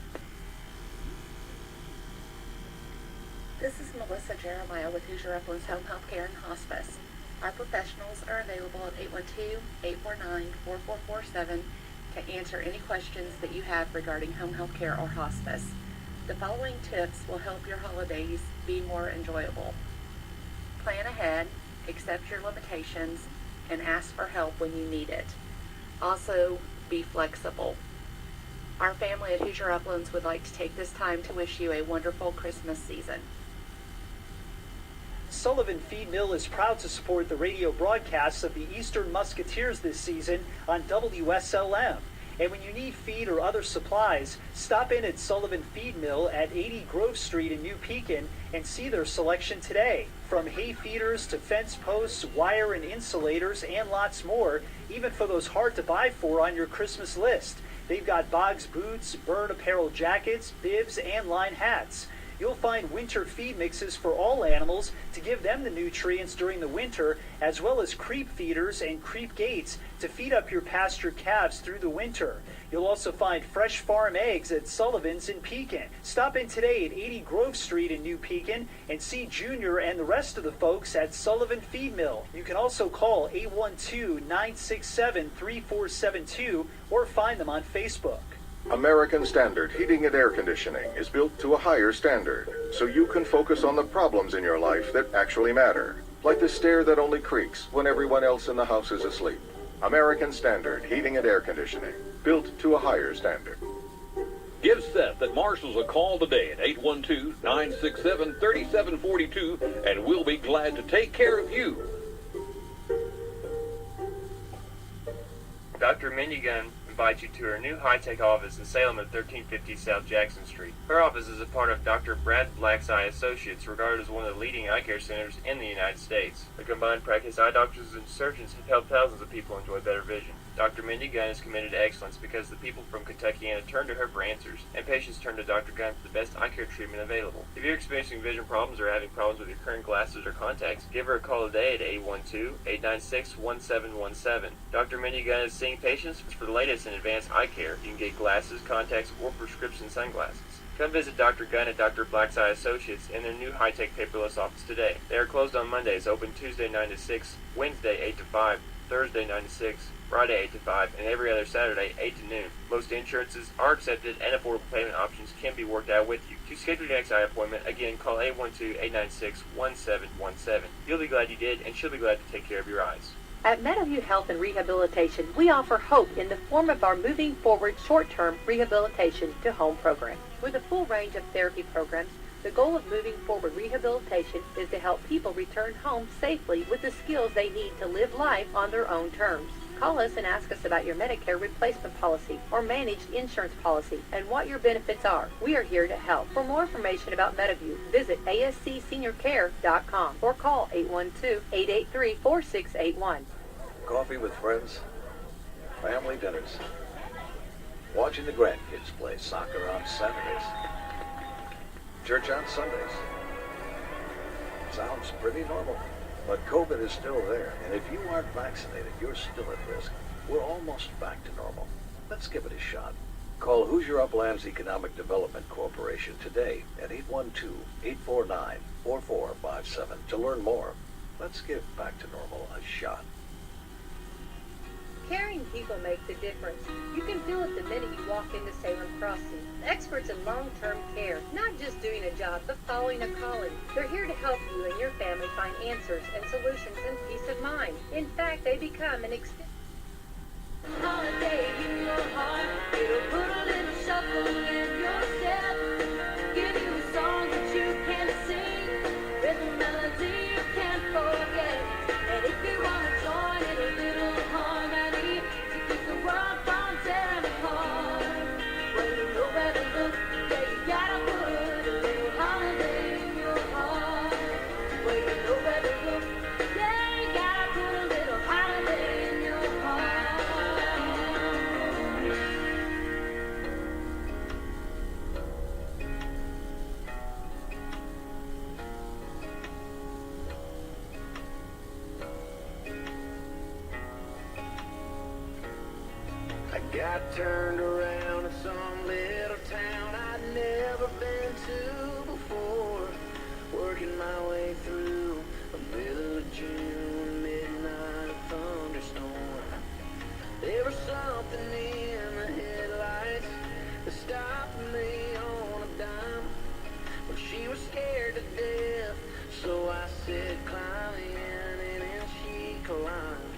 This is Melissa Jeremiah with Hoosier Uplands Home Health Care and Hospice. Our professionals are available at 812-849-4447 to answer any questions that you have regarding home health care or hospice. The following tips will help your holidays be more enjoyable. Plan ahead, accept your limitations, and ask for help when you need it. Also, be flexible. Our family at Hoosier Uplands would like to take this time to wish you a wonderful Christmas season. Sullivan Feed Mill is proud to support the radio broadcasts of the Eastern Musketeers this season on Wslm. And when you need feed or other supplies, stop in at Sullivan Feed Mill at 80 Grove Street in New Pekin and see their selection today. From hay feeders to fence posts, wire and insulators, and lots more, even for those hard to buy for on your Christmas list. They've got Boggs boots, Burn apparel jackets, bibs, and line hats. You'll find winter feed mixes for all animals to give them the nutrients during the winter, as well as creep feeders and creep gates to feed up your pastured calves through the winter. You'll also find fresh farm eggs at Sullivan's in Pekin. Stop in today at 80 Grove Street in New Pekin and see Junior and the rest of the folks at Sullivan Feed Mill. You can also call 812-967-3472 or find them on Facebook. American Standard Heating and Air Conditioning is built to a higher standard, so you can focus on the problems in your life that actually matter, like the stair that only creaks when everyone else in the house is asleep. American Standard Heating and Air Conditioning, built to a higher standard. Give Seth at Marshall's a call today at 812-967-3742, and we'll be glad to take care of you. Dr. Minigun invites you to her new high-tech office in Salem at 1350 South Jackson Street. Her office is a part of Dr. Brad Black's Eye Associates, regarded as one of the leading eye care centers in the United States. The combined practice eye doctors and surgeons have helped thousands of people enjoy better vision. Dr. Mindy Gunn is committed to excellence because the people from Kentucky turn to her for answers, and patients turn to Dr. Gunn for the best eye care treatment available. If you're experiencing vision problems or having problems with your current glasses or contacts, give her a call today at 812-896-1717. Dr. Mindy Gunn is seeing patients for the latest in advanced eye care. You can get glasses, contacts, or prescription sunglasses. Come visit Dr. Gunn at Dr. Black's Eye Associates in their new high-tech paperless office today. They are closed on Mondays, open Tuesday 9 to 6, Wednesday 8 to 5, Thursday 9 to 6, Friday 8 to 5, and every other Saturday 8 to noon. Most insurances are accepted and affordable payment options can be worked out with you. To schedule your next eye appointment, again, call 812-896-1717. You'll be glad you did, and she'll be glad to take care of your eyes. At Meadowview Health and Rehabilitation, we offer hope in the form of our Moving Forward short-term rehabilitation to home program. With a full range of therapy programs, The goal of Moving Forward Rehabilitation is to help people return home safely with the skills they need to live life on their own terms. Call us and ask us about your Medicare replacement policy or managed insurance policy and what your benefits are. We are here to help. For more information about MetaView, visit ascseniorcare.com or call 812-883-4681. Coffee with friends, family dinners, watching the grandkids play soccer on Saturdays, church on Sundays. Sounds pretty normal. But COVID is still there, and if you aren't vaccinated, you're still at risk. We're almost back to normal. Let's give it a shot. Call Hoosier Uplands Economic Development Corporation today at 812-849-4457 to learn more. Let's give back to normal a shot. Caring people makes a difference. You can feel it the minute you walk into Salem Crossing. Experts in long-term care, not just doing a job, but following a calling. They're here to help you and your family find answers and solutions and peace of mind. In fact, they become an extended holiday in your heart. It'll put a little shuffle in your step. Give you a song that you can sing with a melody you can't forget. And if you want to join in a little harmony to keep the world from tearing apart, well, you know where to look. Yeah, you gotta put a little holiday in your heart. Well, you know where to look. Yeah, you gotta put a little holiday in your heart. I got turned around in some little town I'd never been to before, working my way through a middle of June midnight thunderstorm. There was something in the headlights that stopped me on a dime when she was scared to death, so I said climb in, and then she climbed.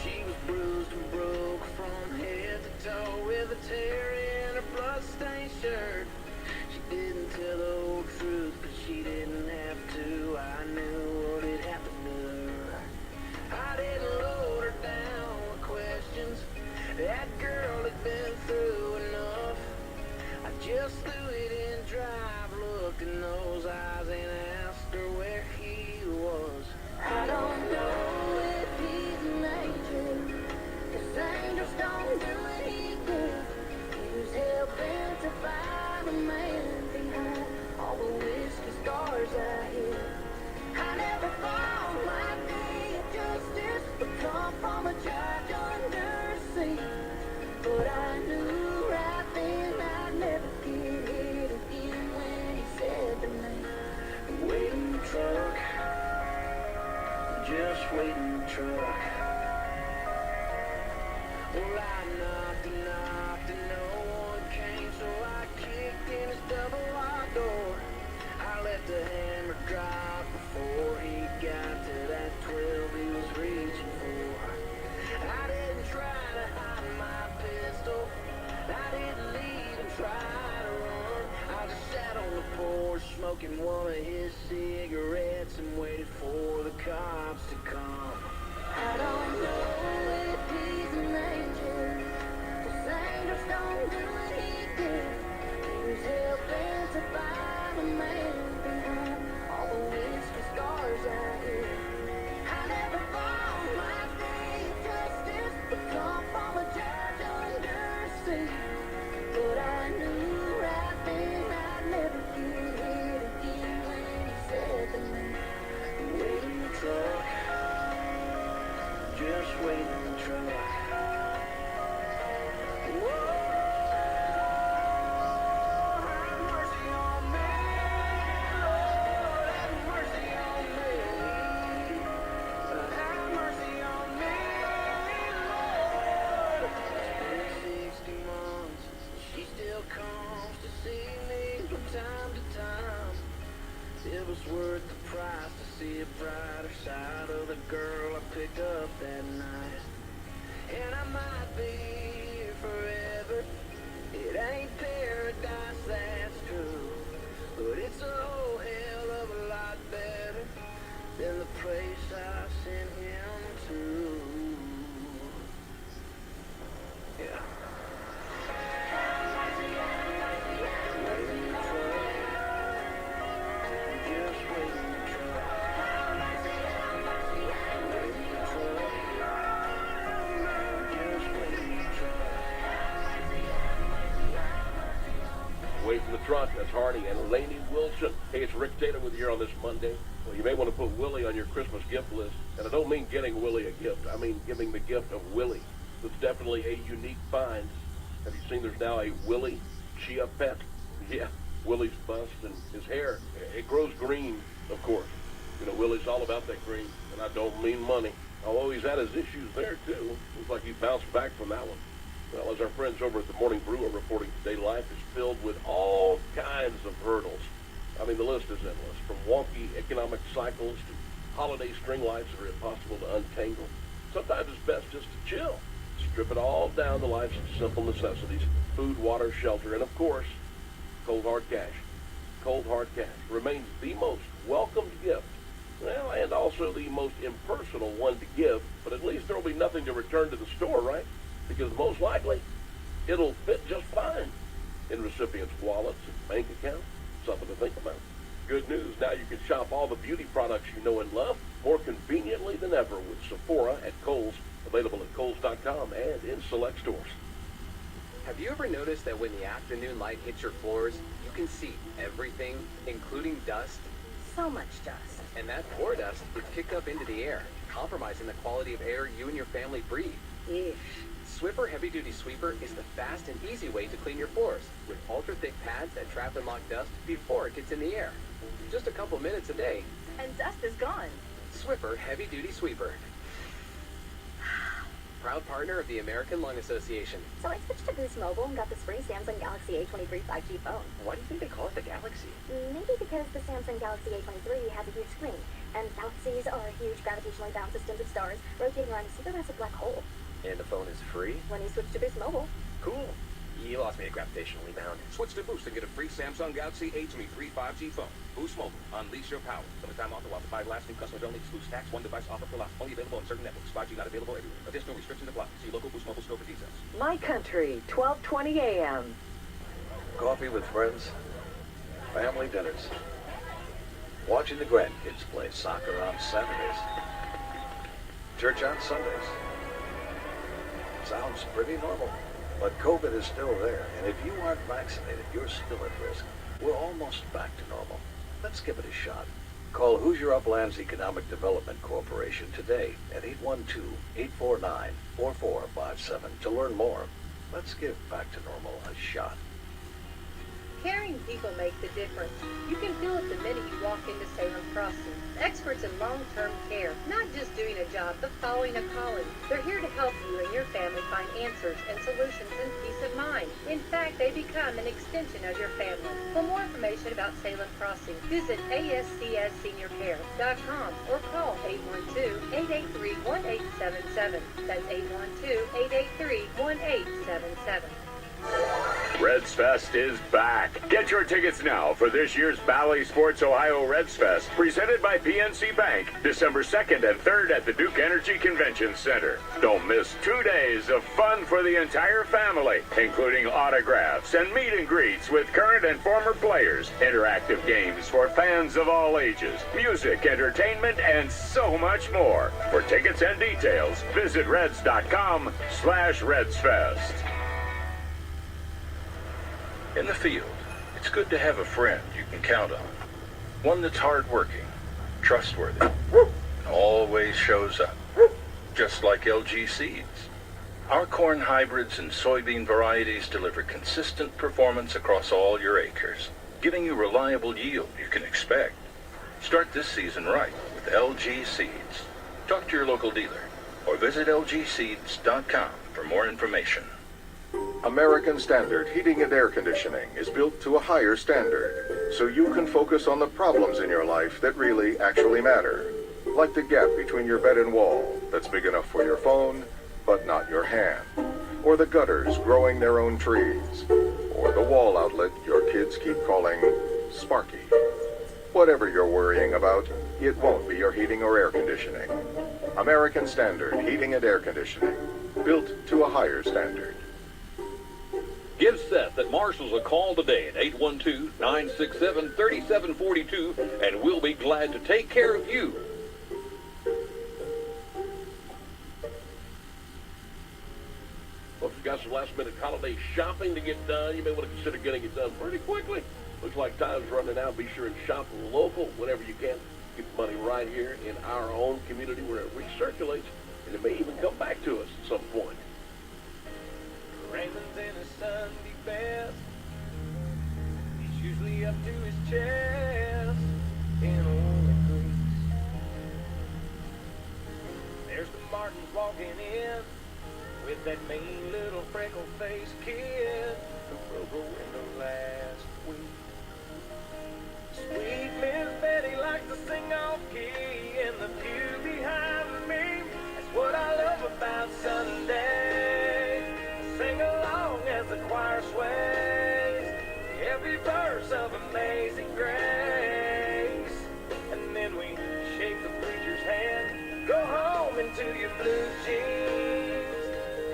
She was bruised and broke from head to toe with a tear in her blood-stained shirt. She didn't tell the whole truth, but she didn't have to. I knew what had happened to her. I didn't load her down with questions. That girl had been through enough. I just threw it in drive, looked in those eyes, and asked her where he was. I don't know if he's an angel, 'cause angels don't do what he did. He was hell-bent to find a man behind all the whiskey scars I hid. I never thought my day of justice would come from a judge under a sea, but I knew right then I'd never get hit again when he said to me, wait in the truck, just wait in the truck. Well, I knocked and knocked and no one came, so I kicked in his double-locked door. I let the hammer drop before he got to that 12 he was reaching for. I didn't try to hide my pistol, I didn't leave and try to run. I just sat on the porch smoking one of his cigarettes and waited for the cops to come. I don't know if he's an angel, 'cause angels don't do what he did. He was hell-bent to find a man behind all the whiskey scars I hid. I never thought my day of justice would come from a judge under a sea, but I knew right then I'd never get hit again when he said to me, wait in the truck, just wait in the truck. Whoa, have mercy on me, Lord, have mercy on me. Have mercy on me, Lord. It's been 60 months, she still comes to see me from time to time. It was worth the price to see a brighter side of the girl I picked up that night. and I might be here forever. It ain't paradise, that's true, but it's a whole hell of a lot better than the place I sent him to. Yeah. Away from the truck, that's Hardy and Lainey Wilson. Hey, it's Rick Taylor with you here on this Monday. Well, you may want to put Willie on your Christmas gift list. And I don't mean getting Willie a gift. I mean giving the gift of Willie. It's definitely a unique find. Have you seen there's now a Willie Chia Pet? Yeah, Willie's bust and his hair. It grows green, of course. You know, Willie's all about that green. And I don't mean money. Although he's had his issues there, too. Looks like he bounced back from that one. Well, as our friends over at the Morning Brew are reporting today, life is filled with all kinds of hurdles. I mean, the list is endless, from wonky economic cycles to holiday string lights that are impossible to untangle. Sometimes it's best just to chill, strip it all down to life's simple necessities: food, water, shelter, and of course, cold hard cash. Cold hard cash remains the most welcomed gift, well, and also the most impersonal one to give, but at least there will be nothing to return to the store, right? Because most likely, it'll fit just fine in recipients' wallets and bank accounts. Something to think about. Good news, now you can shop all the beauty products you know and love more conveniently than ever with Sephora at Kohl's, available at Kohls.com and in select stores. Have you ever noticed that when the afternoon light hits your floors, you can see everything, including dust? So much dust. And that floor dust is kicked up into the air, compromising the quality of air you and your family breathe. Eesh. Swiffer Heavy Duty Sweeper is the fast and easy way to clean your floors, with ultra-thick pads that trap and lock dust before it gets in the air. Just a couple minutes a day. And dust is gone. Swiffer Heavy Duty Sweeper. Proud partner of the American Lung Association. So I switched to Boost Mobile and got this free Samsung Galaxy A23 5G phone. Why do you think they call it the Galaxy? Maybe because the Samsung Galaxy A23 has a huge screen, and galaxies are huge gravitationally bound systems of stars rotating around a supermassive black hole. And the phone is free? When you switch to Boost Mobile. Cool. You lost me at gravitationally bound. Switch to Boost and get a free Samsung Galaxy A23 5G phone. Boost Mobile. Unleash your power. Limited time offer while supplies last. New customers only. Excludes tax. One device offer per lot. Only available on certain networks. 5G not available everywhere. Additional restrictions apply. See local Boost Mobile store for details. My Country, 12:20 a.m. Coffee with friends, family dinners, watching the grandkids play soccer on Saturdays, church on Sundays. Sounds pretty normal, but COVID is still there, and if you aren't vaccinated, you're still at risk. We're almost back to normal. Let's give it a shot. Call Hoosier Uplands Economic Development Corporation today at 812-849-4457 to learn more. Let's give back to normal a shot. Caring people make the difference. You can feel it the minute you walk into Salem Crossing. Experts in long-term care, not just doing a job, but following a calling. They're here to help you and your family find answers and solutions and peace of mind. In fact, they become an extension of your family. For more information about Salem Crossing, visit ASCSSeniorCare.com or call 812-883-1877. That's 812-883-1877. Reds Fest is back. Get your tickets now for this year's Bally Sports Ohio Reds Fest, presented by PNC Bank, December 2nd and 3rd at the Duke Energy Convention Center. Don't miss 2 days of fun for the entire family, including autographs and meet and greets with current and former players, interactive games for fans of all ages, music, entertainment, and so much more. For tickets and details, visit Reds.com/RedsFest. In the field, it's good to have a friend you can count on. One that's hardworking, trustworthy, and always shows up. Just like LG Seeds. Our corn hybrids and soybean varieties deliver consistent performance across all your acres, giving you reliable yield you can expect. Start this season right with LG Seeds. Talk to your local dealer or visit lgseeds.com for more information. American Standard Heating and Air Conditioning is built to a higher standard, so you can focus on the problems in your life that really actually matter. Like the gap between your bed and wall that's big enough for your phone, but not your hand, or the gutters growing their own trees, or the wall outlet your kids keep calling Sparky. Whatever you're worrying about, it won't be your heating or air conditioning. American Standard Heating and Air Conditioning, built to a higher standard. Give Seth at Marshall's a call today at 812-967-3742, and we'll be glad to take care of you. Well, if you've got some last-minute holiday shopping to get done, you may want to consider getting it done pretty quickly. Looks like time's running out. Be sure and shop local whenever you can. Keep the money right here in our own community where it recirculates, and it may even come back to us at some point. Raymond's in his Sunday best. He's usually up to his chest in oil grease. There's the Martins walking in with that mean little freckle-faced kid who broke a window last week. Sweet Miss Betty likes to sing off-key in the pew behind me. That's what I love about Sunday. Sing along as the choir sways every verse of Amazing Grace. And then we shake the preacher's hand, go home into your blue jeans,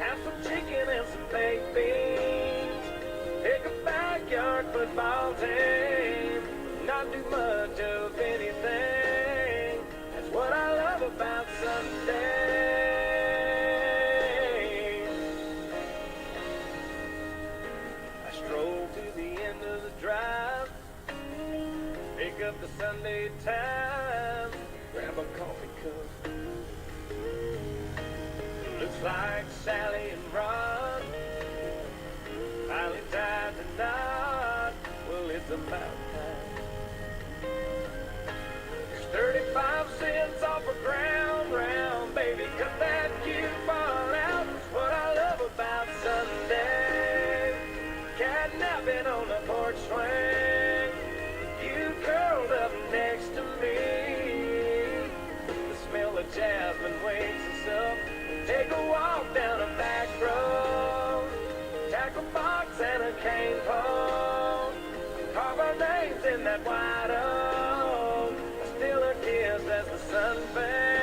have some chicken and some baked beans, pick a backyard football team, not do much of anything. That's what I love about Sunday. Stroll to the end of the drive, pick up the Sunday Times, grab a coffee cup. Looks like Sally and Ron finally tied the knot. Well, it's about time. There's 35 cents off a ground round, baby, cut that coupon out. That's what I love about Sunday. Catnapping on the porch swing, you curled up next to me. The smell of jasmine wakes us up. Take a walk down a back road, tackle box and a cane pole, carve our names in that white oak. Still a kiss as the sun fades.